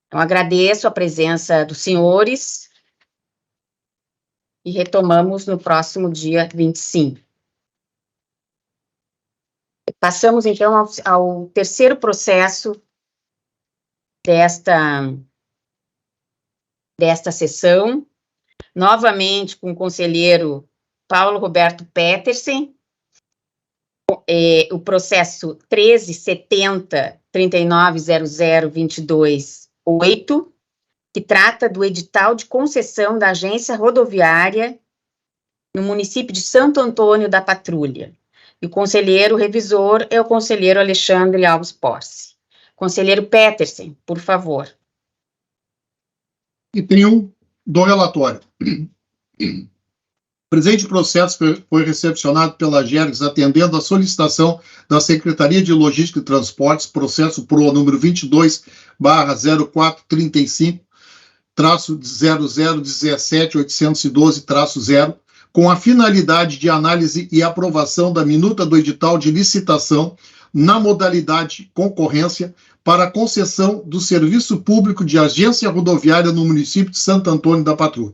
Então, agradeço a presença dos senhores e retomamos no próximo dia 25. Passamos, então, ao terceiro processo desta sessão, novamente com o conselheiro Paulo Roberto Petersen, o processo 1370-390022-8, que trata do edital de concessão da agência rodoviária no município de Santo Antônio da Patrulha. E o conselheiro revisor é o conselheiro Alexandre Alves Porce. Conselheiro Petersen, por favor. Item 1 do relatório. O presente processo foi recepcionado pela GERGS atendendo à solicitação da Secretaria de Logística e Transportes, processo PROA número 22/0435-0017-812-0, com a finalidade de análise e aprovação da minuta do edital de licitação na modalidade concorrência para a concessão do serviço público de agência rodoviária no município de Santo Antônio da Patrulha.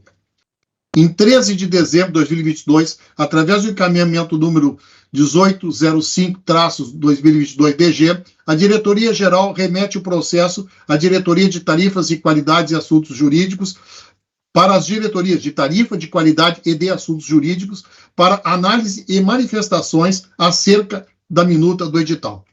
Em 13 de dezembro de 2022, através do encaminhamento número 1805-2022-DG, a Diretoria-Geral remete o processo à Diretoria de Tarifas e Qualidades e Assuntos Jurídicos, para as diretorias de tarifa, de qualidade e de assuntos jurídicos, para análise e manifestações acerca da minuta do edital.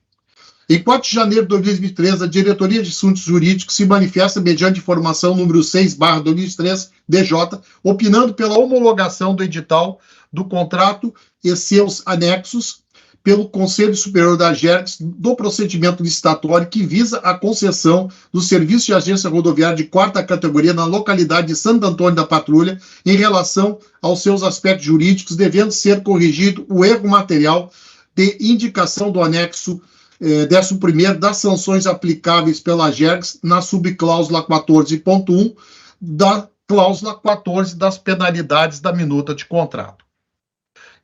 Em 4 de janeiro de 2023, a Diretoria de Assuntos Jurídicos se manifesta mediante informação número 6/2023, DJ, opinando pela homologação do edital do contrato e seus anexos pelo Conselho Superior da GERGS do procedimento licitatório que visa a concessão do serviço de agência rodoviária de 4ª categoria na localidade de Santo Antônio da Patrulha em relação aos seus aspectos jurídicos, devendo ser corrigido o erro material de indicação do anexo 11º das sanções aplicáveis pela GERGS na subcláusula 14.1 da cláusula 14 das penalidades da minuta de contrato.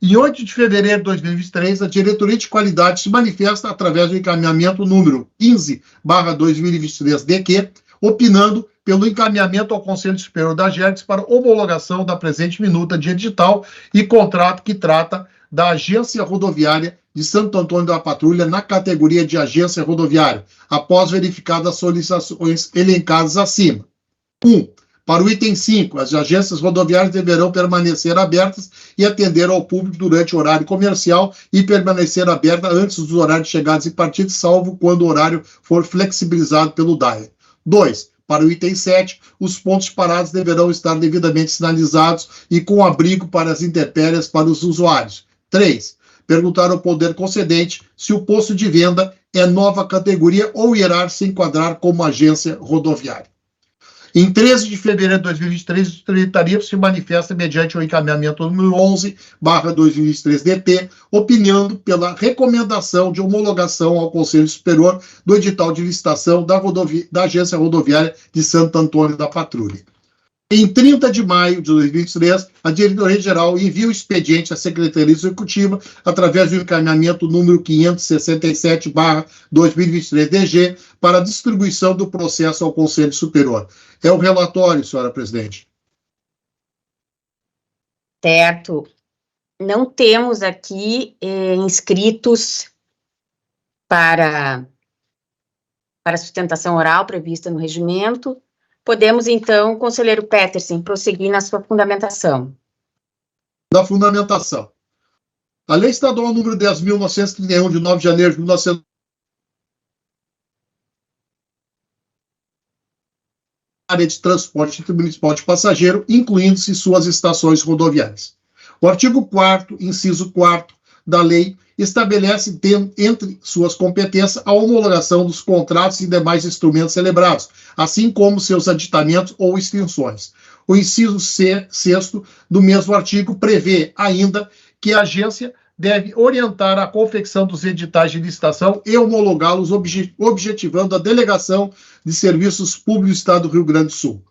Em 8 de fevereiro de 2023, a Diretoria de Qualidade se manifesta através do encaminhamento número 15/2023-DQ, opinando pelo encaminhamento ao Conselho Superior da GERGS para homologação da presente minuta de edital e contrato que trata da Agência Rodoviária de Santo Antônio da Patrulha na categoria de agência rodoviária, após verificadas as solicitações elencadas acima. 1. Para o item 5, as agências rodoviárias deverão permanecer abertas e atender ao público durante o horário comercial e permanecer aberta antes dos horários de chegadas e partidas, salvo quando o horário for flexibilizado pelo DAER. 2. Para o item 7, os pontos parados deverão estar devidamente sinalizados e com abrigo para as intempéries para os usuários. 3. Perguntar ao poder concedente se o posto de venda é nova categoria ou irá se enquadrar como agência rodoviária. Em 13 de fevereiro de 2023, a Secretaria se manifesta mediante o encaminhamento número 11/2023-DP, opinando pela recomendação de homologação ao Conselho Superior do edital de licitação da Agência Rodoviária de Santo Antônio da Patrulha. Em 30 de maio de 2023, a Diretoria-Geral envia o expediente à Secretaria Executiva através do encaminhamento número 567/2023-DG para distribuição do processo ao Conselho Superior. É o relatório, senhora presidente. Certo. Não temos aqui inscritos para a sustentação oral prevista no regimento. Podemos, então, conselheiro Petersen, prosseguir na sua fundamentação. Da fundamentação. A Lei Estadual número 10.931, de 9 de janeiro de 1900, área de transporte intermunicipal de passageiro, incluindo-se suas estações rodoviárias. O artigo 4º, inciso 4º da lei, estabelece entre suas competências a homologação dos contratos e demais instrumentos celebrados, assim como seus aditamentos ou extinções. O inciso 6º do mesmo artigo prevê ainda que a agência deve orientar a confecção dos editais de licitação e homologá-los, objetivando a delegação de serviços públicos do Estado do Rio Grande do Sul.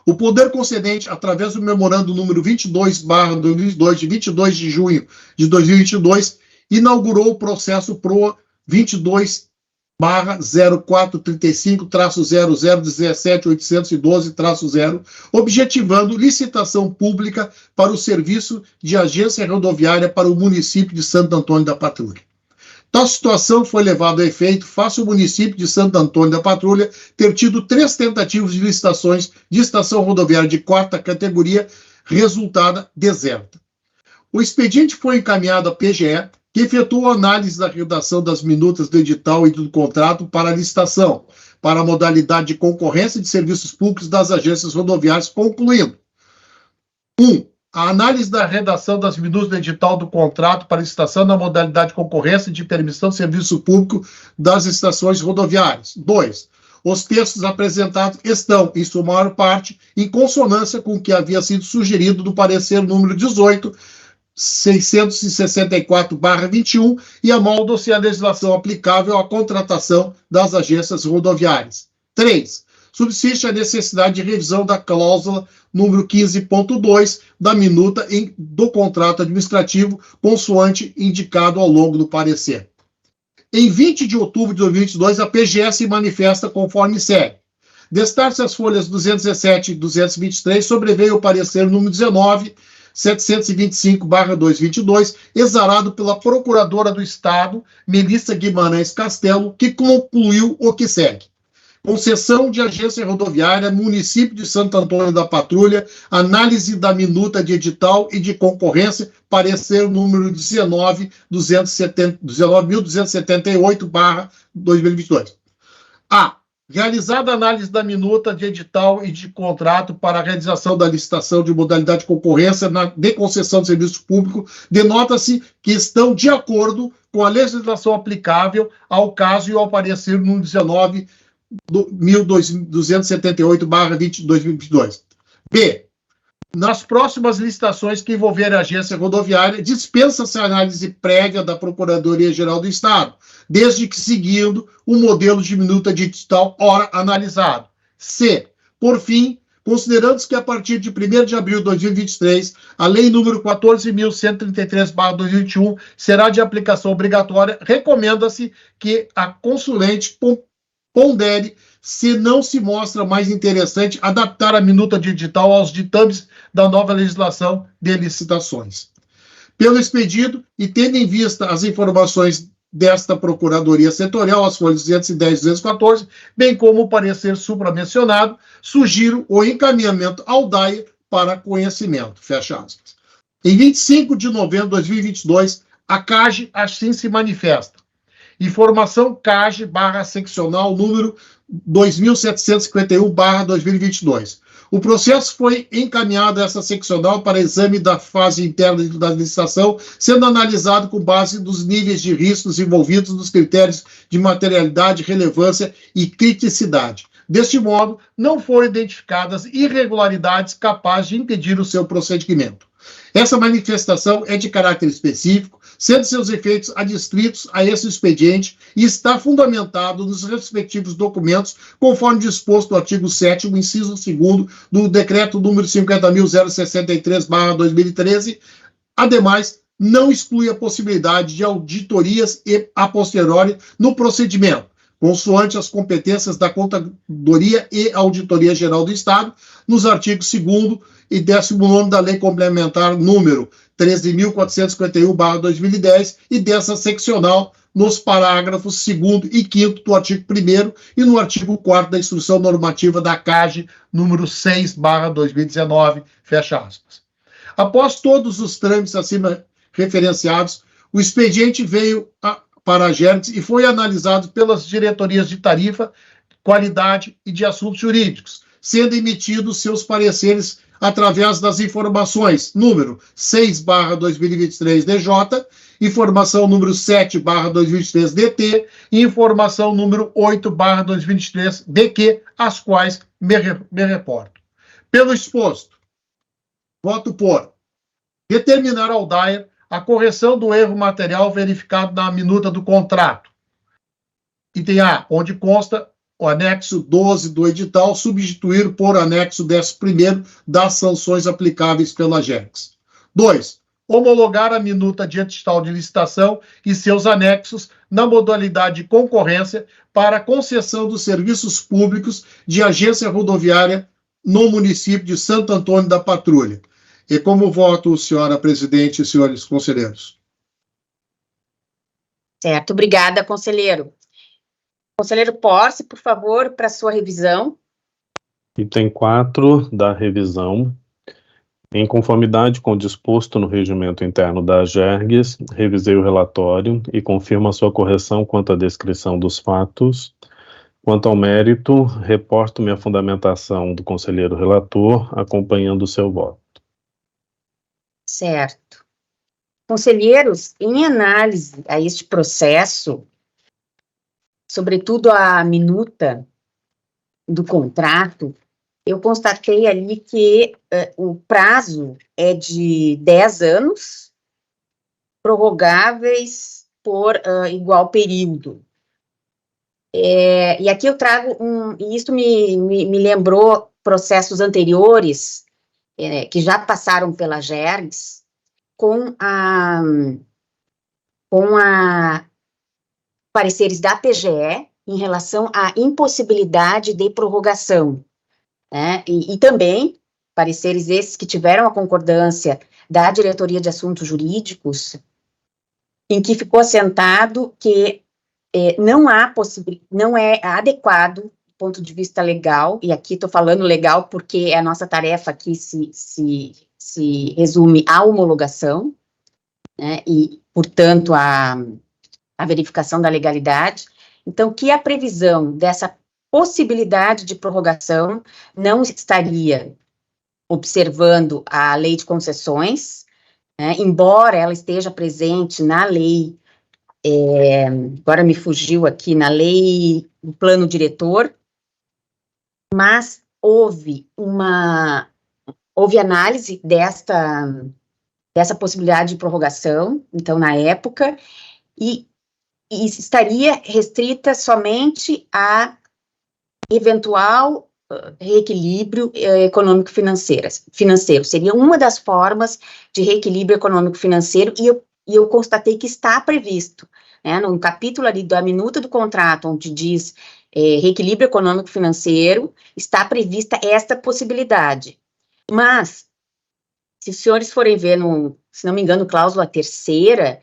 O poder concedente, através do memorando número 22/2022, de 22 de junho de 2022, inaugurou o processo PROA 22/0435-0017-812-0, objetivando licitação pública para o serviço de agência rodoviária para o município de Santo Antônio da Patrulha. Tal situação foi levada a efeito face ao município de Santo Antônio da Patrulha ter tido 3 tentativas de licitações de estação rodoviária de 4ª categoria, resultada deserta. O expediente foi encaminhado à PGE, que efetuou análise da redação das minutas do edital e do contrato para a licitação, para a modalidade de concorrência de serviços públicos das agências rodoviárias, concluindo: 1. A análise da redação das minutas do edital do contrato para licitação na modalidade de concorrência de permissão de serviço público das estações rodoviárias. 2. Os textos apresentados estão, em sua maior parte, em consonância com o que havia sido sugerido no parecer número 18.664/21 e amoldam-se à legislação aplicável à contratação das agências rodoviárias. 3. Subsiste a necessidade de revisão da cláusula número 15.2 da minuta do contrato administrativo, consoante indicado ao longo do parecer. Em 20 de outubro de 2022, a PGE se manifesta conforme segue. Destar-se as folhas 217 e 223, sobreveio o parecer número 19.725/2022, exarado pela Procuradora do Estado, Melissa Guimarães Castelo, que concluiu o que segue. Concessão de agência rodoviária, município de Santo Antônio da Patrulha, análise da minuta de edital e de concorrência, parecer número 19.278/2022. A. Realizada a análise da minuta de edital e de contrato para a realização da licitação de modalidade de concorrência de concessão de serviço público, denota-se que estão de acordo com a legislação aplicável ao caso e ao parecer número 19.278/2022. B. Nas próximas licitações que envolverem a agência rodoviária, dispensa-se a análise prévia da Procuradoria-Geral do Estado, desde que seguindo o modelo de minuta de edital ora analisado. C. Por fim, considerando-se que a partir de 1º de abril de 2023, a Lei número 14.133/2021 será de aplicação obrigatória, recomenda-se que a consulente pondere, se não se mostra mais interessante, adaptar a minuta de edital aos ditames da nova legislação de licitações. Pelo expedido, e tendo em vista as informações desta Procuradoria Setorial, as folhas 210 e 214, bem como o parecer supramencionado, sugiro o encaminhamento ao DAE para conhecimento. Fecha aspas. Em 25 de novembro de 2022, a CAGE assim se manifesta. Informação CAGE/seccional número 2751/2022. O processo foi encaminhado a essa seccional para exame da fase interna da licitação, sendo analisado com base nos níveis de riscos envolvidos nos critérios de materialidade, relevância e criticidade. Deste modo, não foram identificadas irregularidades capazes de impedir o seu procedimento. Essa manifestação é de caráter específico, sendo seus efeitos adstritos a esse expediente e está fundamentado nos respectivos documentos, conforme disposto no artigo 7º, inciso 2º, do decreto número 50.063/2013. Ademais, não exclui a possibilidade de auditorias e a posteriori no procedimento, consoante as competências da Contadoria e Auditoria Geral do Estado, nos artigos 2º e 19º da Lei Complementar número 13.451/2010 e dessa seccional nos parágrafos 2º e 5º do artigo 1º e no artigo 4º da Instrução Normativa da CAGE número 6/2019, fecha aspas. Após todos os trâmites acima referenciados, o expediente veio para a Gergs e foi analisado pelas diretorias de tarifa, qualidade e de assuntos jurídicos, sendo emitidos seus pareceres através das informações número 6/2023-DJ, informação número 7/2023-DT e informação número 8/2023-DQ, as quais me reporto. Pelo exposto, voto por determinar ao DAER a correção do erro material verificado na minuta do contrato. Item A, onde consta o anexo 12 do edital, substituir por anexo 11º das sanções aplicáveis pela Gergs. 2. Homologar a minuta de edital de licitação e seus anexos na modalidade de concorrência para a concessão dos serviços públicos de agência rodoviária no município de Santo Antônio da Patrulha. E como voto, senhora presidente e senhores conselheiros? Certo, obrigada, conselheiro. Conselheiro Porsche, por favor, para sua revisão. Item 4 da revisão. Em conformidade com o disposto no regimento interno da Gergs, revisei o relatório e confirmo a sua correção quanto à descrição dos fatos. Quanto ao mérito, reporto minha fundamentação do conselheiro relator, acompanhando o seu voto. Certo. Conselheiros, em análise a este processo, sobretudo a minuta do contrato, eu constatei ali que o prazo é de 10 anos, prorrogáveis por igual período. E aqui eu trago e isso me lembrou processos anteriores, que já passaram pela Gergs, com pareceres da PGE em relação à impossibilidade de prorrogação, né? E também pareceres esses que tiveram a concordância da Diretoria de Assuntos Jurídicos, em que ficou assentado que não é adequado do ponto de vista legal, e aqui estou falando legal porque a nossa tarefa aqui se resume à homologação, né, e, portanto, a verificação da legalidade. Então, que a previsão dessa possibilidade de prorrogação não estaria observando a lei de concessões, né, embora ela esteja presente na lei, agora me fugiu aqui, na lei do plano diretor, mas houve análise dessa possibilidade de prorrogação, então, na época, e estaria restrita somente a eventual reequilíbrio econômico-financeiro. Seria uma das formas de reequilíbrio econômico-financeiro, e eu constatei que está previsto, né, no capítulo ali da minuta do contrato, onde diz reequilíbrio econômico-financeiro, está prevista esta possibilidade. Mas, se os senhores forem ver, se não me engano, cláusula 3ª,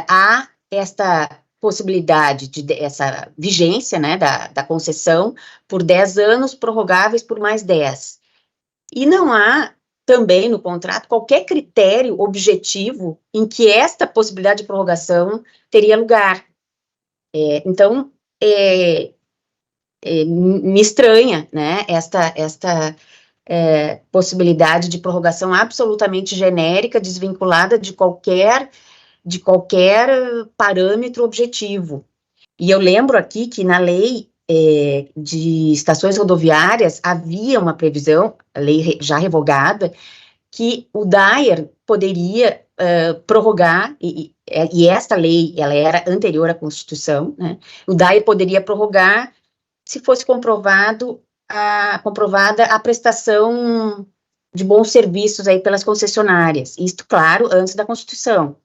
há esta possibilidade essa vigência, né, da concessão por 10 anos, prorrogáveis por mais 10. E não há também no contrato qualquer critério objetivo em que esta possibilidade de prorrogação teria lugar. Então, me estranha, né, esta possibilidade de prorrogação absolutamente genérica, desvinculada de qualquer parâmetro objetivo. E eu lembro aqui que na lei de estações rodoviárias havia uma previsão, a lei já revogada, que o DAER poderia prorrogar, e esta lei, ela era anterior à Constituição, né? O DAIR poderia prorrogar se fosse comprovada a prestação de bons serviços aí pelas concessionárias, isto, claro, antes da Constituição.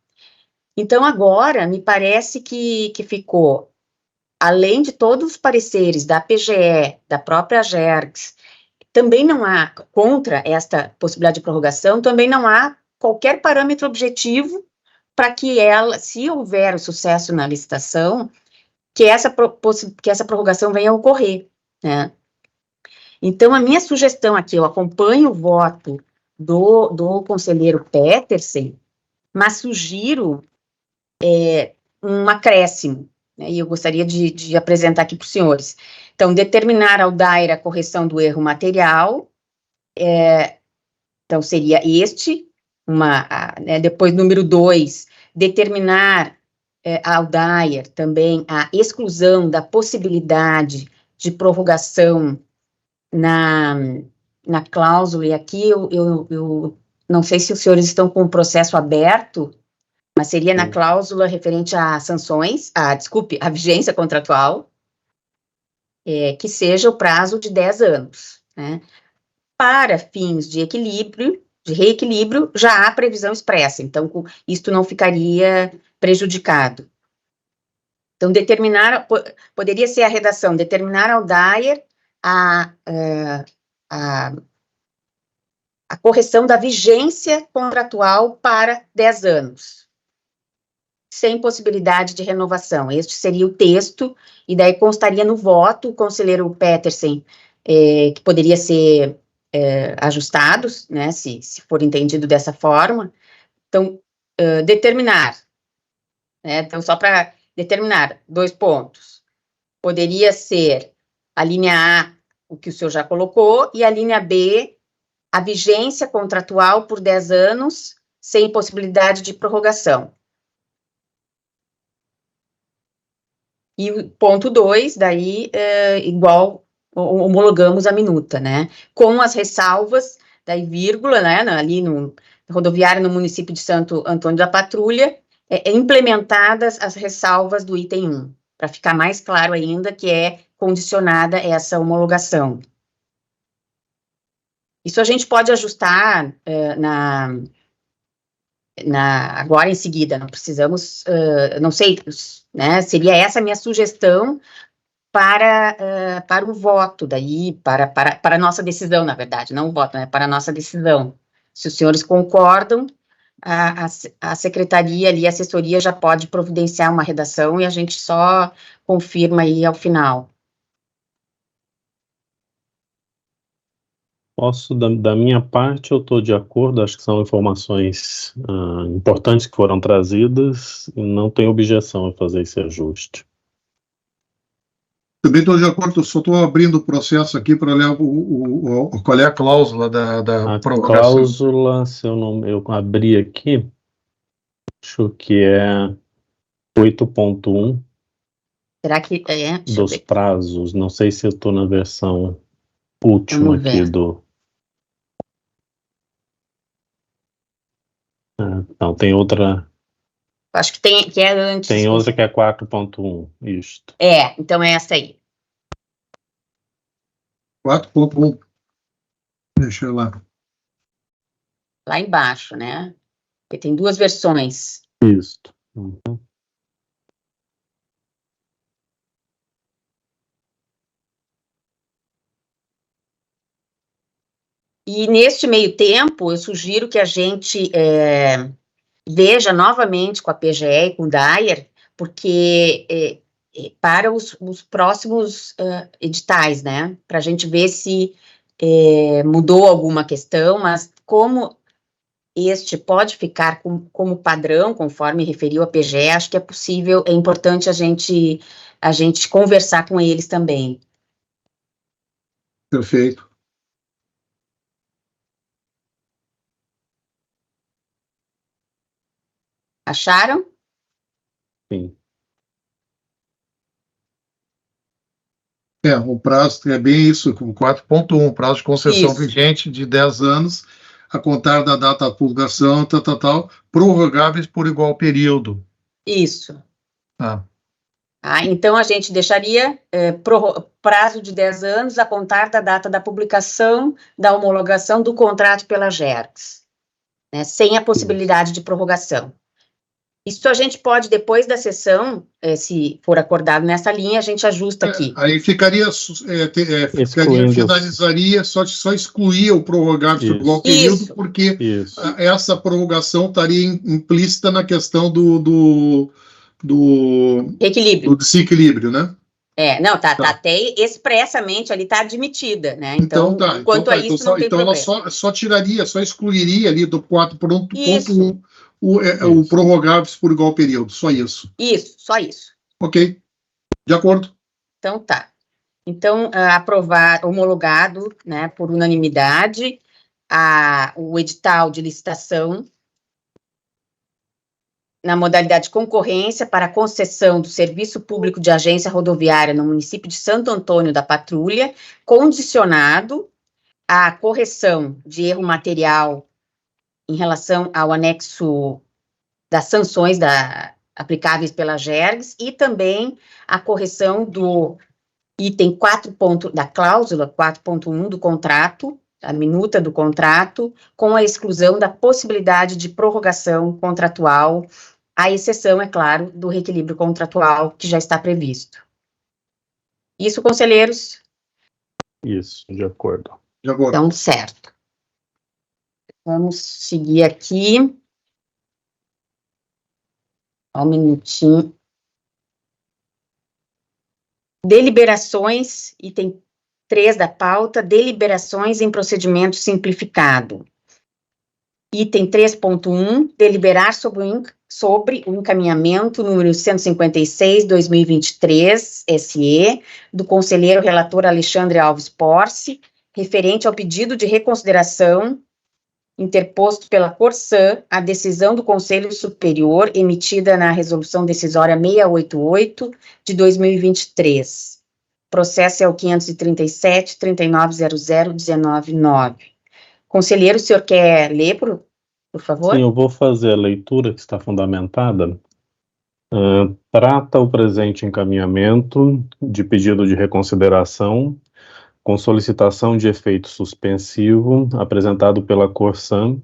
Então, agora, me parece que ficou, além de todos os pareceres da PGE, da própria GERGS, também não há, contra esta possibilidade de prorrogação, também não há qualquer parâmetro objetivo para que ela, se houver o sucesso na licitação, que essa prorrogação venha a ocorrer, né? Então, a minha sugestão aqui, eu acompanho o voto do conselheiro Petersen, mas sugiro um acréscimo, né, e eu gostaria de apresentar aqui para os senhores. Então, determinar ao DAIR a correção do erro material, então seria né, depois, número 2, determinar ao DAIR também a exclusão da possibilidade de prorrogação na cláusula, e aqui eu não sei se os senhores estão com o processo aberto, mas seria na cláusula referente a sanções, a vigência contratual, que seja o prazo de 10 anos, né? Para fins de reequilíbrio, já há previsão expressa, então isto não ficaria prejudicado. Então, poderia ser a redação, determinar ao DAIR a correção da vigência contratual para 10 anos, sem possibilidade de renovação. Este seria o texto, e daí constaria no voto, o conselheiro Petersen, que poderia ser ajustados, né, se for entendido dessa forma. Então, determinar, né, então só para determinar, 2 pontos, poderia ser a linha A, o que o senhor já colocou, e a linha B, a vigência contratual por 10 anos, sem possibilidade de prorrogação. E o ponto 2, daí, igual, homologamos a minuta, né? Com as ressalvas, daí vírgula, né, ali no rodoviário no município de Santo Antônio da Patrulha, implementadas as ressalvas do item 1, para ficar mais claro ainda que é condicionada essa homologação. Isso a gente pode ajustar agora em seguida, não precisamos, não sei, né, seria essa a minha sugestão para o voto, daí, para a nossa decisão, na verdade, não o voto, né, para a nossa decisão. Se os senhores concordam, a secretaria ali, a assessoria já pode providenciar uma redação e a gente só confirma aí ao final. Da minha parte, eu estou de acordo, acho que são informações importantes que foram trazidas, e não tenho objeção a fazer esse ajuste. Também estou de acordo, só estou abrindo o processo aqui para ler qual é a cláusula da prorrogação. Cláusula, se eu abri aqui, acho que é 8.1. Será que dos prazos, não sei se eu estou na versão última aqui do... Não, tem outra... Acho que que é antes. Tem outra que é 4.1, isto. Então é essa aí. 4.1. Deixa eu lá. Lá embaixo, né? Porque tem 2 versões. Isto. Uhum. E neste meio tempo, eu sugiro que a gente veja novamente com a PGE e com o DAIR, porque para os próximos editais, né, para a gente ver se mudou alguma questão, mas como este pode ficar como padrão, conforme referiu a PGE, acho que é possível, é importante a gente conversar com eles também. Perfeito. Acharam? Sim. O prazo é bem isso, com 4.1, prazo de concessão vigente de 10 anos, a contar da data da publicação, prorrogáveis por igual período. Isso. Tá. Então, a gente deixaria prazo de 10 anos a contar da data da publicação da homologação do contrato pela GERGS, né, sem a possibilidade de prorrogação. Isso a gente pode, depois da sessão, se for acordado nessa linha, a gente ajusta aqui. Aí finalizaria, só excluía o prorrogável por igual período, porque essa prorrogação estaria implícita na questão do equilíbrio. Do desequilíbrio, né? Tá até expressamente ali, está admitida, né? Então, quanto a isso, não tem problema. Então, ela só excluiria ali do 4.1 o prorrogáveis por igual período, só isso. Isso, só isso. Ok, de acordo. Então, tá. Então, homologado, né, por unanimidade, o edital de licitação na modalidade de concorrência para a concessão do serviço público de agência rodoviária no município de Santo Antônio da Patrulha, condicionado à correção de erro material em relação ao anexo das sanções aplicáveis pela GERGS e também a correção do item 4. Da cláusula 4.1 do contrato, a minuta do contrato, com a exclusão da possibilidade de prorrogação contratual, à exceção, é claro, do reequilíbrio contratual que já está previsto. Isso, conselheiros? Isso, de acordo. De acordo. Então, certo. Vamos seguir aqui. Um minutinho. Deliberações, item 3 da pauta, deliberações em procedimento simplificado. Item 3.1, deliberar sobre o encaminhamento número 156/2023, SE, do conselheiro relator Alexandre Alves Porce, referente ao pedido de reconsideração interposto pela Corsan, a decisão do Conselho Superior emitida na Resolução Decisória 688 de 2023. Processo é o 537-3900-199. Conselheiro, o senhor quer ler, por favor? Sim, eu vou fazer a leitura que está fundamentada. Trata o presente encaminhamento de pedido de reconsideração com solicitação de efeito suspensivo, apresentado pela Corsan,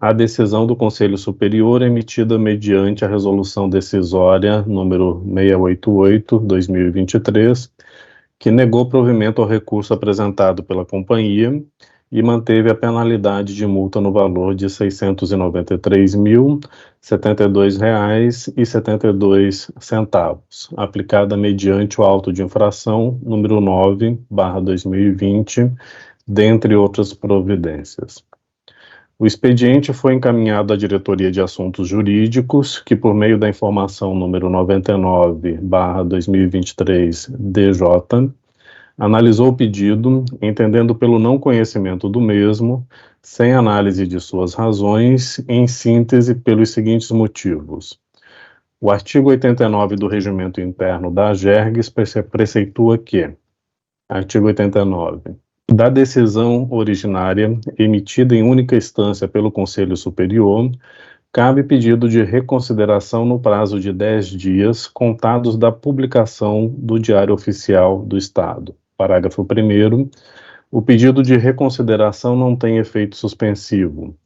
a decisão do Conselho Superior emitida mediante a resolução decisória número 688/2023, que negou provimento ao recurso apresentado pela companhia e manteve a penalidade de multa no valor de R$ 693.072,72, aplicada mediante o auto de infração número 9/2020, dentre outras providências. O expediente foi encaminhado à Diretoria de Assuntos Jurídicos, que, por meio da informação número 99/2023, DJ, analisou o pedido, entendendo pelo não conhecimento do mesmo, sem análise de suas razões, em síntese, pelos seguintes motivos. O artigo 89 do Regimento Interno da GERGS preceitua que, artigo 89, da decisão originária emitida em única instância pelo Conselho Superior, cabe pedido de reconsideração no prazo de 10 dias, contados da publicação do Diário Oficial do Estado. Parágrafo 1º, o pedido de reconsideração não tem efeito suspensivo.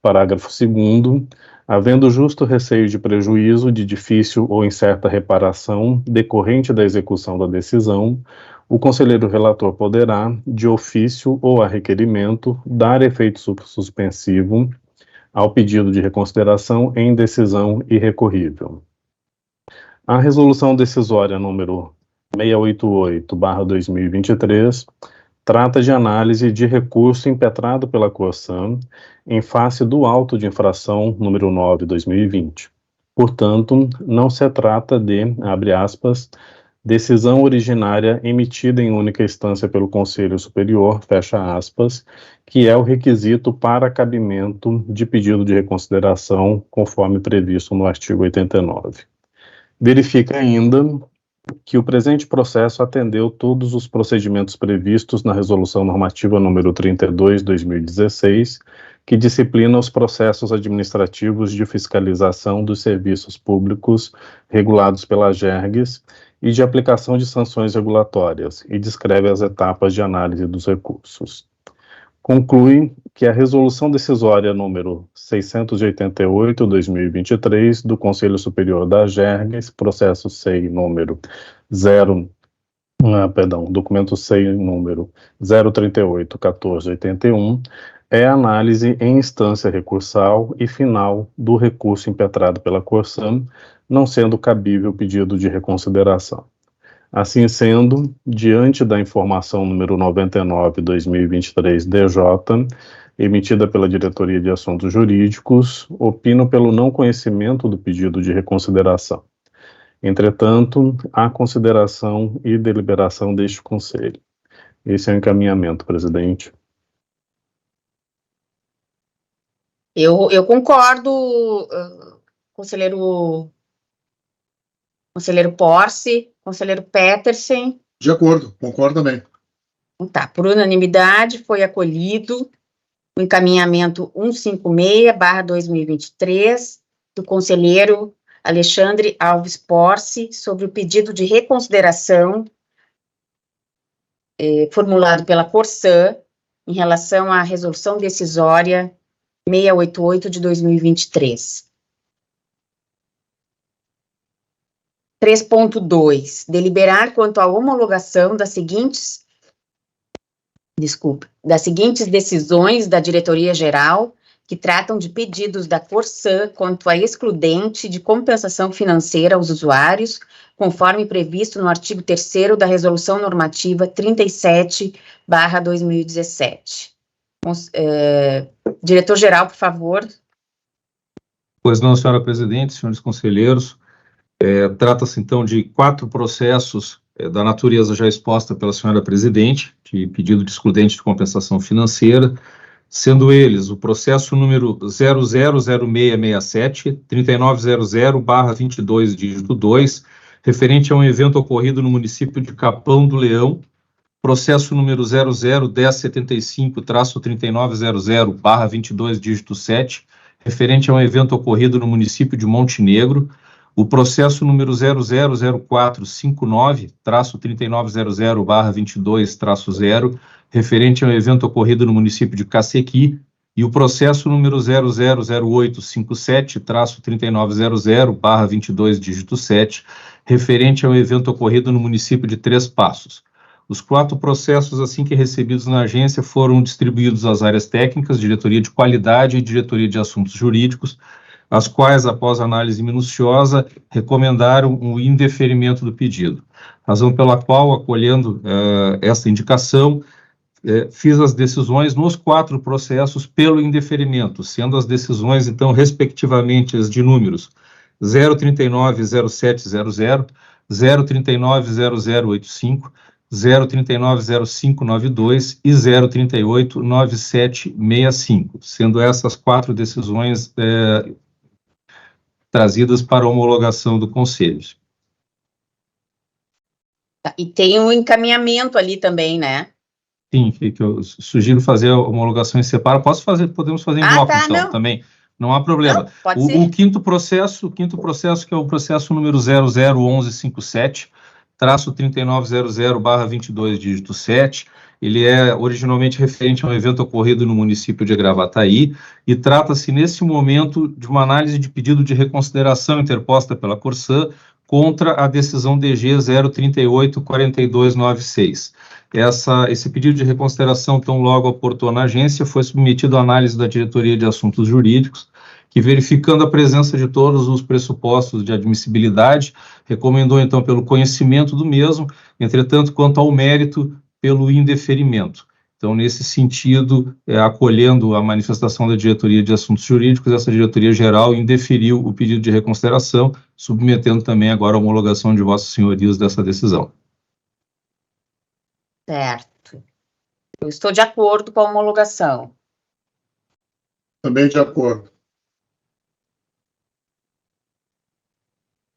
Parágrafo 2º, havendo justo receio de prejuízo de difícil ou incerta reparação decorrente da execução da decisão, o conselheiro relator poderá, de ofício ou a requerimento, dar efeito suspensivo ao pedido de reconsideração em decisão irrecorrível. A resolução decisória número 688/2023 trata de análise de recurso impetrado pela Corsan em face do auto de infração número 9/2020. Portanto, não se trata de, abre aspas, decisão originária emitida em única instância pelo Conselho Superior, fecha aspas, que é o requisito para cabimento de pedido de reconsideração, conforme previsto no artigo 89. Verifica ainda que o presente processo atendeu todos os procedimentos previstos na Resolução Normativa número 32/2016, que disciplina os processos administrativos de fiscalização dos serviços públicos regulados pela AGERGS e de aplicação de sanções regulatórias, e descreve as etapas de análise dos recursos. Conclui que a resolução decisória número 688/2023 do Conselho Superior da AGERGS, processo SEI número documento SEI número 038-1481, é análise em instância recursal e final do recurso impetrado pela Corsã, não sendo cabível pedido de reconsideração. Assim sendo, diante da informação número 99/2023 emitida pela Diretoria de Assuntos Jurídicos, opino pelo não conhecimento do pedido de reconsideração. Entretanto, há consideração e deliberação deste Conselho. Esse é o encaminhamento, presidente. Eu concordo, conselheiro Porsche, conselheiro Petersen. De acordo, concordo também. Então, tá, por unanimidade foi acolhido o encaminhamento 156/2023 do conselheiro Alexandre Alves Porsche sobre o pedido de reconsideração formulado pela Corsã em relação à resolução decisória 688 de 2023. 3.2. Deliberar quanto à homologação das seguintes decisões da Diretoria-Geral que tratam de pedidos da Corsã quanto à excludente de compensação financeira aos usuários, conforme previsto no artigo 3º da Resolução Normativa 37/2017. Diretor-geral, por favor. Pois não, senhora presidente, senhores conselheiros, trata-se então de 4 processos da natureza já exposta pela senhora presidente, de pedido de excludente de compensação financeira, sendo eles o processo número 000667, 3900/22, dígito 2, referente a um evento ocorrido no município de Capão do Leão, processo número 001075-3900/22, dígito 7, referente a um evento ocorrido no município de Montenegro, o processo número 000459-3900/22-0, referente a um evento ocorrido no município de Cacequi, e o processo número 000857-3900/22, dígito 7, referente a um evento ocorrido no município de Três Passos. Os 4 processos, assim que recebidos na agência, foram distribuídos às áreas técnicas, Diretoria de Qualidade e Diretoria de Assuntos Jurídicos, as quais, após análise minuciosa, recomendaram o indeferimento do pedido. Razão pela qual, acolhendo essa indicação, fiz as decisões nos 4 processos pelo indeferimento, sendo as decisões, então, respectivamente, as de números 0390700, 0390085, 0390592 e 0389765, sendo essas 4 decisões trazidas para homologação do Conselho. E tem um encaminhamento ali também, né? Sim, que eu sugiro fazer a homologação em separado. Podemos fazer em bloco, então, não. Também. Não há problema. Não, pode ser. O quinto processo, que é o processo número 001157, traço 3900/22, dígito 7, ele é originalmente referente a um evento ocorrido no município de Gravataí e trata-se, nesse momento, de uma análise de pedido de reconsideração interposta pela Corsã contra a decisão DG 038-4296. Esse pedido de reconsideração, tão logo aportou na agência, foi submetido à análise da Diretoria de Assuntos Jurídicos, que, verificando a presença de todos os pressupostos de admissibilidade, recomendou, então, pelo conhecimento do mesmo, entretanto, quanto ao mérito, pelo indeferimento. Então, nesse sentido, acolhendo a manifestação da Diretoria de Assuntos Jurídicos, essa Diretoria Geral indeferiu o pedido de reconsideração, submetendo também agora a homologação de vossas senhorias dessa decisão. Certo. Eu estou de acordo com a homologação. Também de acordo.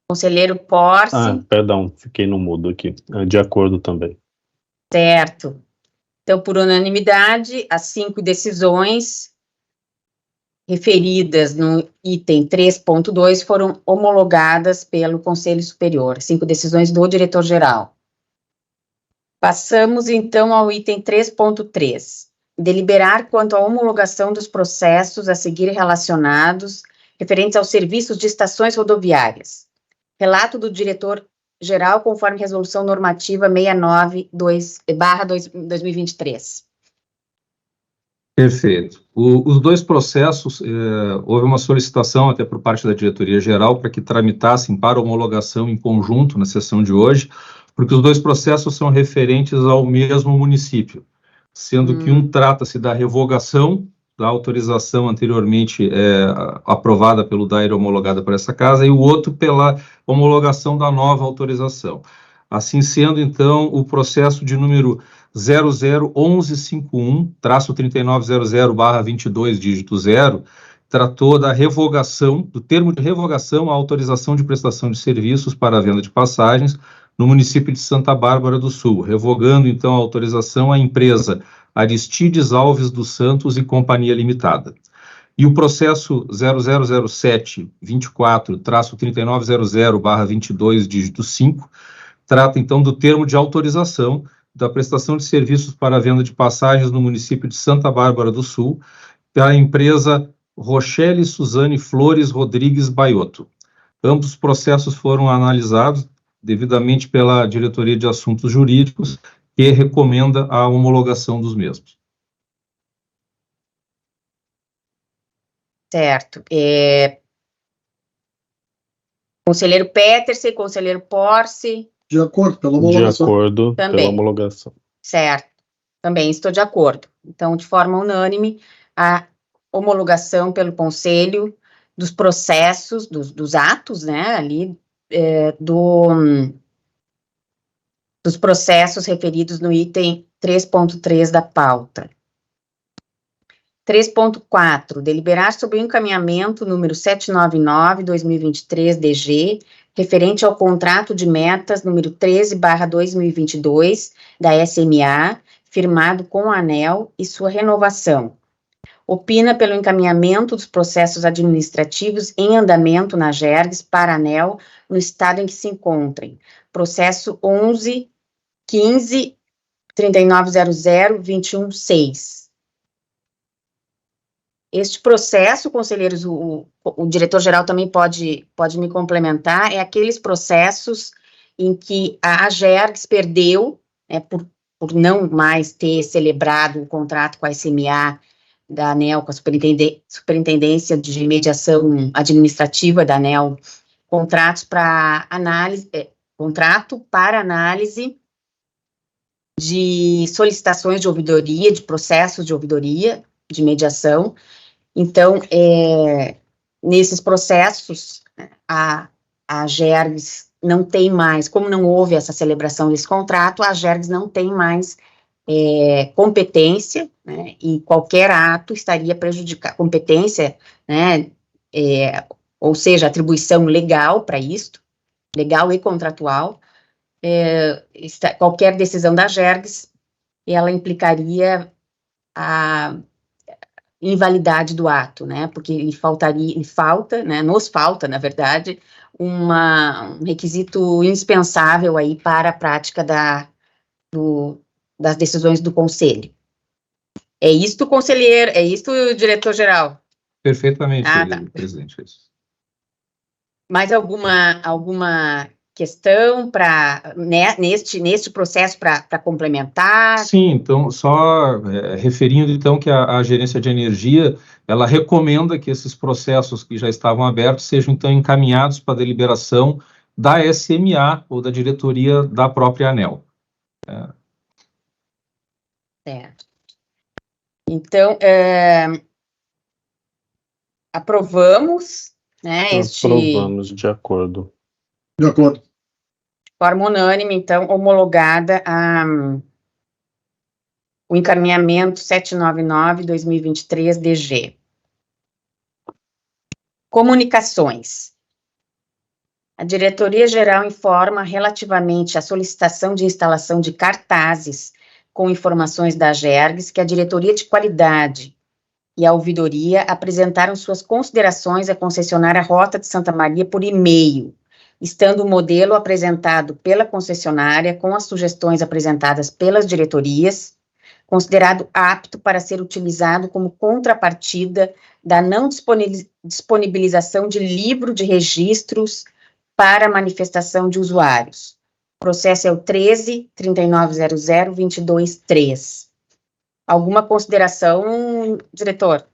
Conselheiro Porsche. Perdão, fiquei no mudo aqui. De acordo também. Certo. Então, por unanimidade, as 5 decisões referidas no item 3.2 foram homologadas pelo Conselho Superior, 5 decisões do diretor-geral. Passamos, então, ao item 3.3, deliberar quanto à homologação dos processos a seguir relacionados referentes aos serviços de estações rodoviárias. Relato do diretor-geral conforme resolução normativa 69/2023. Perfeito. Os dois processos, houve uma solicitação até por parte da diretoria-geral para que tramitassem para homologação em conjunto na sessão de hoje, porque os dois processos são referentes ao mesmo município, sendo que um trata-se da revogação da autorização anteriormente aprovada pelo DAER homologada por essa casa, e o outro pela homologação da nova autorização. Assim sendo, então, o processo de número 001151-3900/22, dígito 0, tratou da revogação, do termo de revogação à autorização de prestação de serviços para a venda de passagens no município de Santa Bárbara do Sul, revogando, então, a autorização à empresa Aristides Alves dos Santos e Companhia Limitada. E o processo 0007-24-3900/22, dígito 5, trata, então, do termo de autorização da prestação de serviços para a venda de passagens no município de Santa Bárbara do Sul, da empresa Rochelle Suzane Flores Rodrigues Baiotto. Ambos os processos foram analisados devidamente pela Diretoria de Assuntos Jurídicos, que recomenda a homologação dos mesmos. Certo. Conselheiro Petersen, conselheiro Porce. De acordo, pela homologação. De acordo, Também. pela homologação. Certo. Também estou de acordo. Então, de forma unânime, a homologação pelo Conselho dos processos, dos atos, né, ali, dos processos referidos no item 3.3 da pauta. 3.4, deliberar sobre o encaminhamento número 799/2023 referente ao contrato de metas número 13/2022 da SMA, firmado com a ANEEL e sua renovação. Opina pelo encaminhamento dos processos administrativos em andamento na GERGS para a ANEEL no estado em que se encontrem. Processo 11.15.3900.21.6. Este processo, conselheiros, o diretor-geral também pode me complementar, é aqueles processos em que a GERGS perdeu, por não mais ter celebrado o contrato com a SMA da ANEEL, com a Superintendência de Mediação Administrativa da ANEEL, contrato para análise de solicitações de ouvidoria, de processos de ouvidoria, de mediação. Então, nesses processos, a GERGS não tem mais, como não houve essa celebração desse contrato, a GERGS não tem mais competência, né, e qualquer ato estaria prejudicando, competência, né, ou seja, atribuição legal para isto, legal e contratual, qualquer decisão da GERGS, ela implicaria a invalidade do ato, né, porque nos falta, na verdade, um requisito indispensável aí para a prática das decisões do Conselho. É isto, conselheiro, é isto, diretor-geral? Perfeitamente, tá. presidente. Mais alguma questão neste processo para complementar? Sim, então, só referindo, então, que a Gerência de Energia, ela recomenda que esses processos que já estavam abertos sejam, então, encaminhados para a deliberação da SMA ou da diretoria da própria ANEEL. Certo. Então, aprovamos, né, Aprovamos, de acordo. De acordo. De forma unânime, então, homologada o encaminhamento 799/2023 Comunicações. A Diretoria-Geral informa relativamente à solicitação de instalação de cartazes com informações da GERGS que a Diretoria de Qualidade e a ouvidoria apresentaram suas considerações à concessionária Rota de Santa Maria por e-mail, estando o modelo apresentado pela concessionária com as sugestões apresentadas pelas diretorias, considerado apto para ser utilizado como contrapartida da não disponibilização de livro de registros para manifestação de usuários. O processo é o 13.3900.22.3. Alguma consideração, diretor?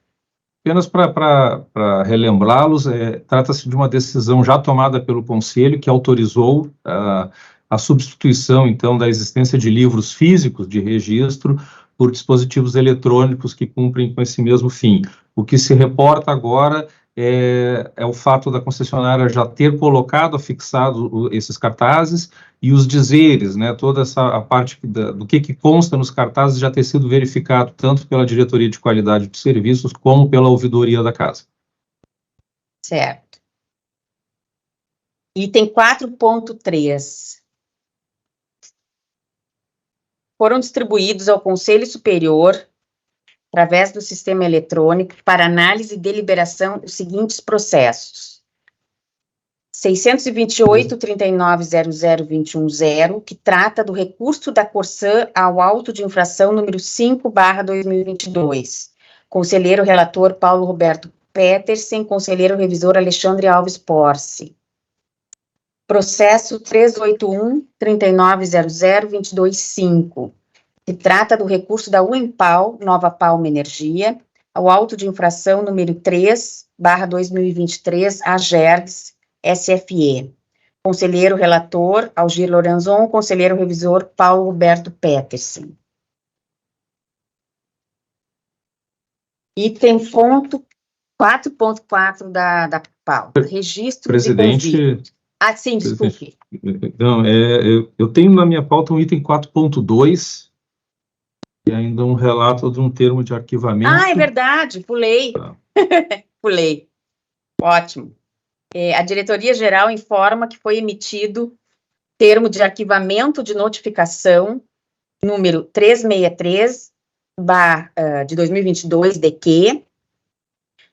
Apenas para relembrá-los, trata-se de uma decisão já tomada pelo Conselho, que autorizou a substituição, então, da existência de livros físicos de registro por dispositivos eletrônicos que cumprem com esse mesmo fim. O que se reporta agora é o fato da concessionária já ter colocado, afixado esses cartazes e os dizeres, né, toda a parte do que consta nos cartazes já ter sido verificado tanto pela Diretoria de Qualidade de Serviços como pela ouvidoria da Casa. Certo. Item 4.3. Foram distribuídos ao Conselho Superior, através do sistema eletrônico, para análise e deliberação os seguintes processos. 628.39.00.21.0, que trata do recurso da Corsã ao auto de infração número 5/2022. Conselheiro relator Paulo Roberto Petersen, conselheiro revisor Alexandre Alves Porce. Processo 381.39.00.22.5, que trata do recurso da UEMPAL, Nova Palma Energia, ao auto de infração número 3/2023, AGERGS, SFE. Conselheiro relator, Algir Lorenzon, conselheiro revisor, Paulo Roberto Petersen. Item 4.4 da pauta, registro Presidente, de convite. Ah, sim, desculpe. Não, eu tenho na minha pauta um item 4.2, e ainda um relato de um termo de arquivamento. Ah, é verdade, pulei. Tá. Pulei. Ótimo. A Diretoria-Geral informa que foi emitido termo de arquivamento de notificação número 363, de 2022, DQ,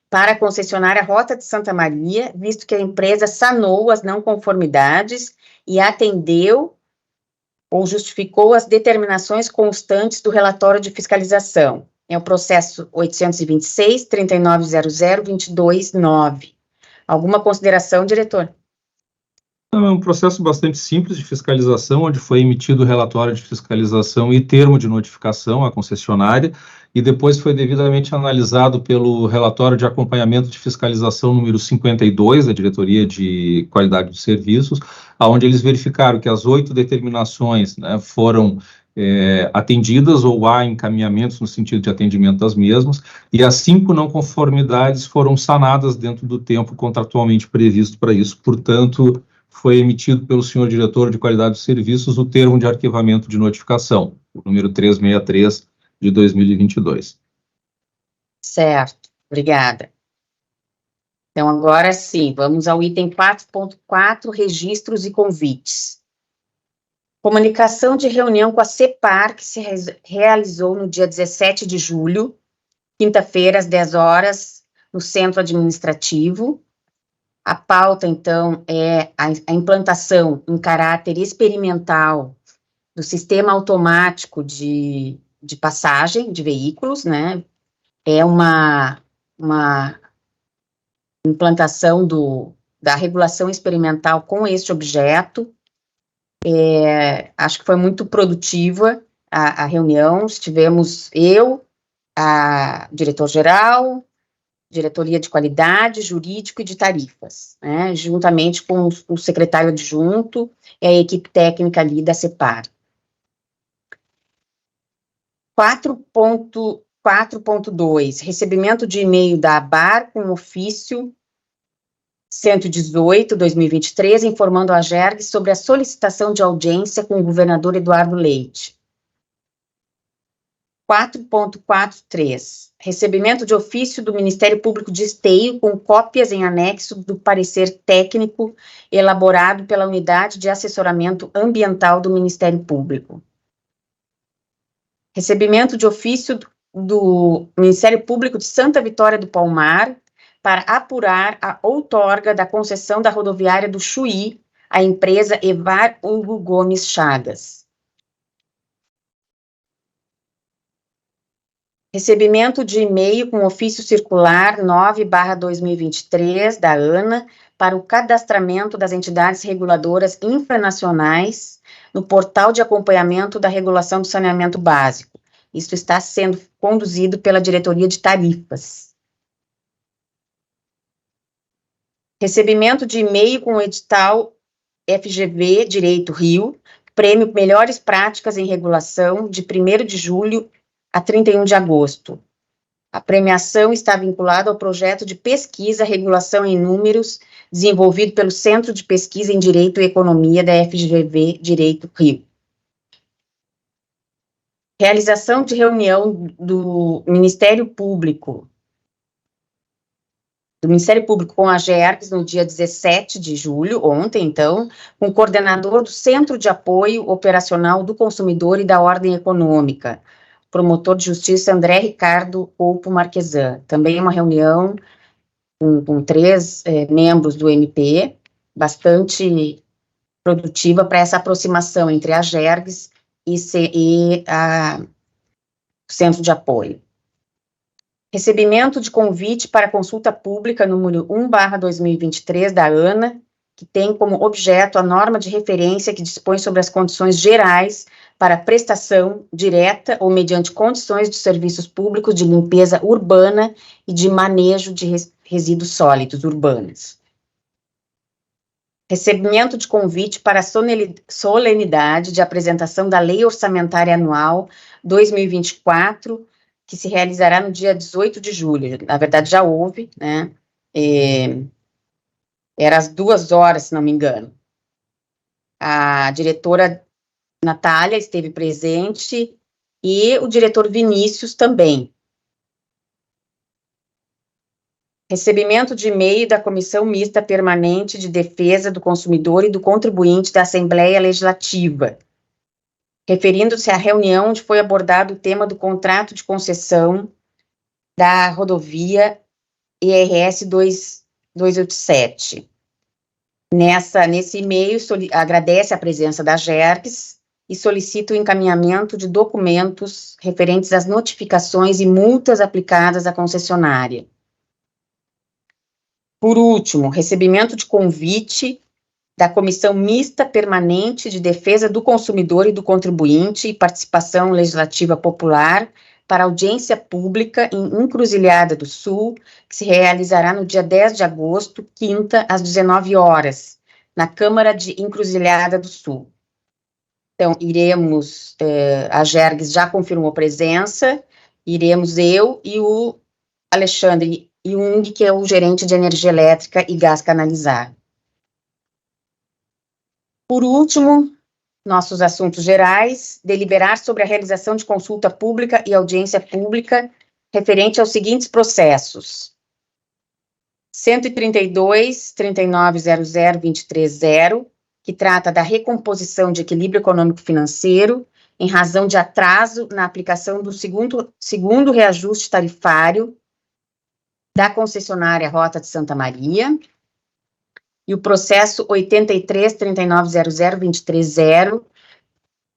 para a concessionária Rota de Santa Maria, visto que a empresa sanou as não conformidades e atendeu ou justificou as determinações constantes do relatório de fiscalização. É o processo 826.3900.22.9. Alguma consideração, diretor? É um processo bastante simples de fiscalização, onde foi emitido o relatório de fiscalização e termo de notificação à concessionária, e depois foi devidamente analisado pelo relatório de acompanhamento de fiscalização número 52, da Diretoria de Qualidade dos Serviços, onde eles verificaram que as 8 determinações, né, foram atendidas ou há encaminhamentos no sentido de atendimento das mesmas, e as 5 não conformidades foram sanadas dentro do tempo contratualmente previsto para isso. Portanto, foi emitido pelo senhor diretor de Qualidade dos Serviços o termo de arquivamento de notificação, o número 363 de 2022. Certo, obrigada. Então, agora sim, vamos ao item 4.4, registros e convites. Comunicação de reunião com a CEPAR, que se realizou no dia 17 de julho, quinta-feira, às 10 horas, no Centro Administrativo. A pauta, então, é a implantação em caráter experimental do sistema automático de passagem de veículos, né? É uma implantação da regulação experimental com este objeto. Acho que foi muito produtiva a reunião. Estivemos eu, a diretor-geral, diretoria de qualidade, jurídico e de tarifas, né, juntamente com o secretário adjunto e a equipe técnica ali da CEPAR. 4.2, recebimento de e-mail da ABAR com ofício 118/2023, informando a AGERG sobre a solicitação de audiência com o governador Eduardo Leite. 4.43, recebimento de ofício do Ministério Público de Esteio com cópias em anexo do parecer técnico elaborado pela Unidade de Assessoramento Ambiental do Ministério Público. Recebimento de ofício do Ministério Público de Santa Vitória do Palmar para apurar a outorga da concessão da rodoviária do Chuí à empresa Evar Hugo Gomes Chagas. Recebimento de e-mail com ofício circular 9/2023 da ANA para o cadastramento das entidades reguladoras infranacionais no portal de acompanhamento da regulação do saneamento básico. Isso está sendo conduzido pela Diretoria de Tarifas. Recebimento de e-mail com o edital FGV Direito Rio, prêmio Melhores Práticas em Regulação, de 1º de julho a 31 de agosto. A premiação está vinculada ao projeto de pesquisa Regulação em Números, desenvolvido pelo Centro de Pesquisa em Direito e Economia da FGV Direito Rio. Realização de reunião do Ministério Público com a GERGS no dia 17 de julho, ontem, então, com o coordenador do Centro de Apoio Operacional do Consumidor e da Ordem Econômica, promotor de justiça André Ricardo Polpo Marquesan. Também uma reunião com 3 membros do MP, bastante produtiva para essa aproximação entre a GERGS e o Centro de Apoio. Recebimento de convite para consulta pública número 1/2023 da ANA, que tem como objeto a norma de referência que dispõe sobre as condições gerais para prestação direta ou mediante condições de serviços públicos de limpeza urbana e de manejo de resíduos sólidos urbanos. Recebimento de convite para a solenidade de apresentação da Lei Orçamentária Anual 2024, que se realizará no dia 18 de julho. Na verdade, já houve, né? Era às 14h, se não me engano. A diretora Natália esteve presente e o diretor Vinícius também. Recebimento de e-mail da Comissão Mista Permanente de Defesa do Consumidor e do Contribuinte da Assembleia Legislativa, referindo-se à reunião onde foi abordado o tema do contrato de concessão da rodovia IRS 287. Nesse e-mail, agradece a presença da GERGS e solicita o encaminhamento de documentos referentes às notificações e multas aplicadas à concessionária. Por último, recebimento de convite da Comissão Mista Permanente de Defesa do Consumidor e do Contribuinte e Participação Legislativa Popular para audiência pública em Encruzilhada do Sul, que se realizará no dia 10 de agosto, quinta, às 19h, na Câmara de Encruzilhada do Sul. Então, a GERGS já confirmou presença, iremos eu e o Alexandre Jung, que é o gerente de energia elétrica e gás canalizado. Por último, nossos assuntos gerais: deliberar sobre a realização de consulta pública e audiência pública referente aos seguintes processos: 132.3900.230, que trata da recomposição de equilíbrio econômico-financeiro em razão de atraso na aplicação do segundo reajuste tarifário da concessionária Rota de Santa Maria, e o processo 83.3900.230,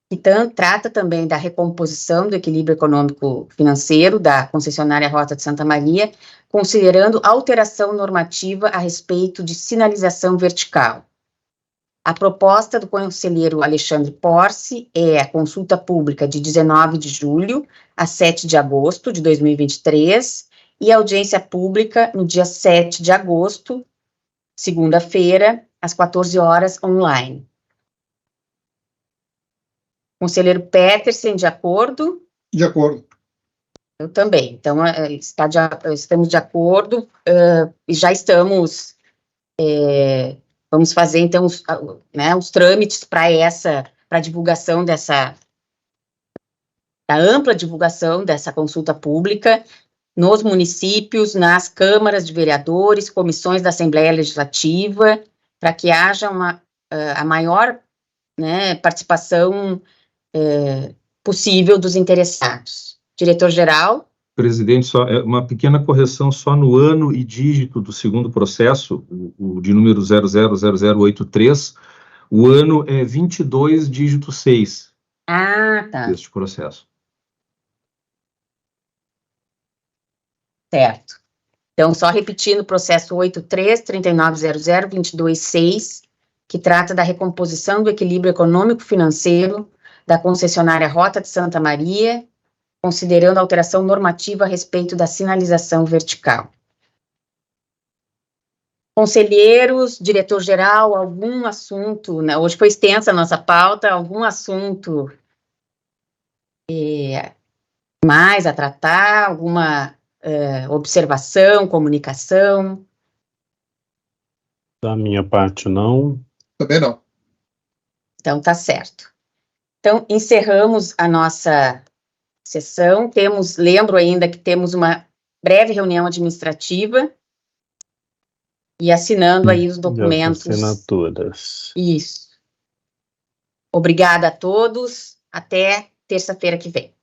que trata também da recomposição do equilíbrio econômico-financeiro da concessionária Rota de Santa Maria, considerando alteração normativa a respeito de sinalização vertical. A proposta do conselheiro Alexandre Porce é a consulta pública de 19 de julho a 7 de agosto de 2023 e a audiência pública no dia 7 de agosto, segunda-feira, às 14h, online. Conselheiro Petersen, de acordo? De acordo. Eu também. Então, estamos de acordo e já estamos... vamos fazer, então, os trâmites para a divulgação da ampla divulgação dessa consulta pública nos municípios, nas câmaras de vereadores, comissões da Assembleia Legislativa, para que haja a maior, participação possível dos interessados. Diretor-geral. Presidente, só uma pequena correção só no ano e dígito do segundo processo, o de número 000083, o ano é 22, dígito 6. Ah, tá. Deste processo. Certo. Então, só repetindo o processo 83-3900-226, que trata da recomposição do equilíbrio econômico-financeiro da concessionária Rota de Santa Maria, considerando a alteração normativa a respeito da sinalização vertical. Conselheiros, diretor-geral, algum assunto, né? Hoje foi extensa a nossa pauta, algum assunto mais a tratar, alguma observação, comunicação? Da minha parte, não. Também não. Então, tá certo. Então, encerramos a nossa sessão. Lembro ainda que temos uma breve reunião administrativa e assinando aí os documentos. E as assinaturas. Isso. Obrigada a todos. Até terça-feira que vem.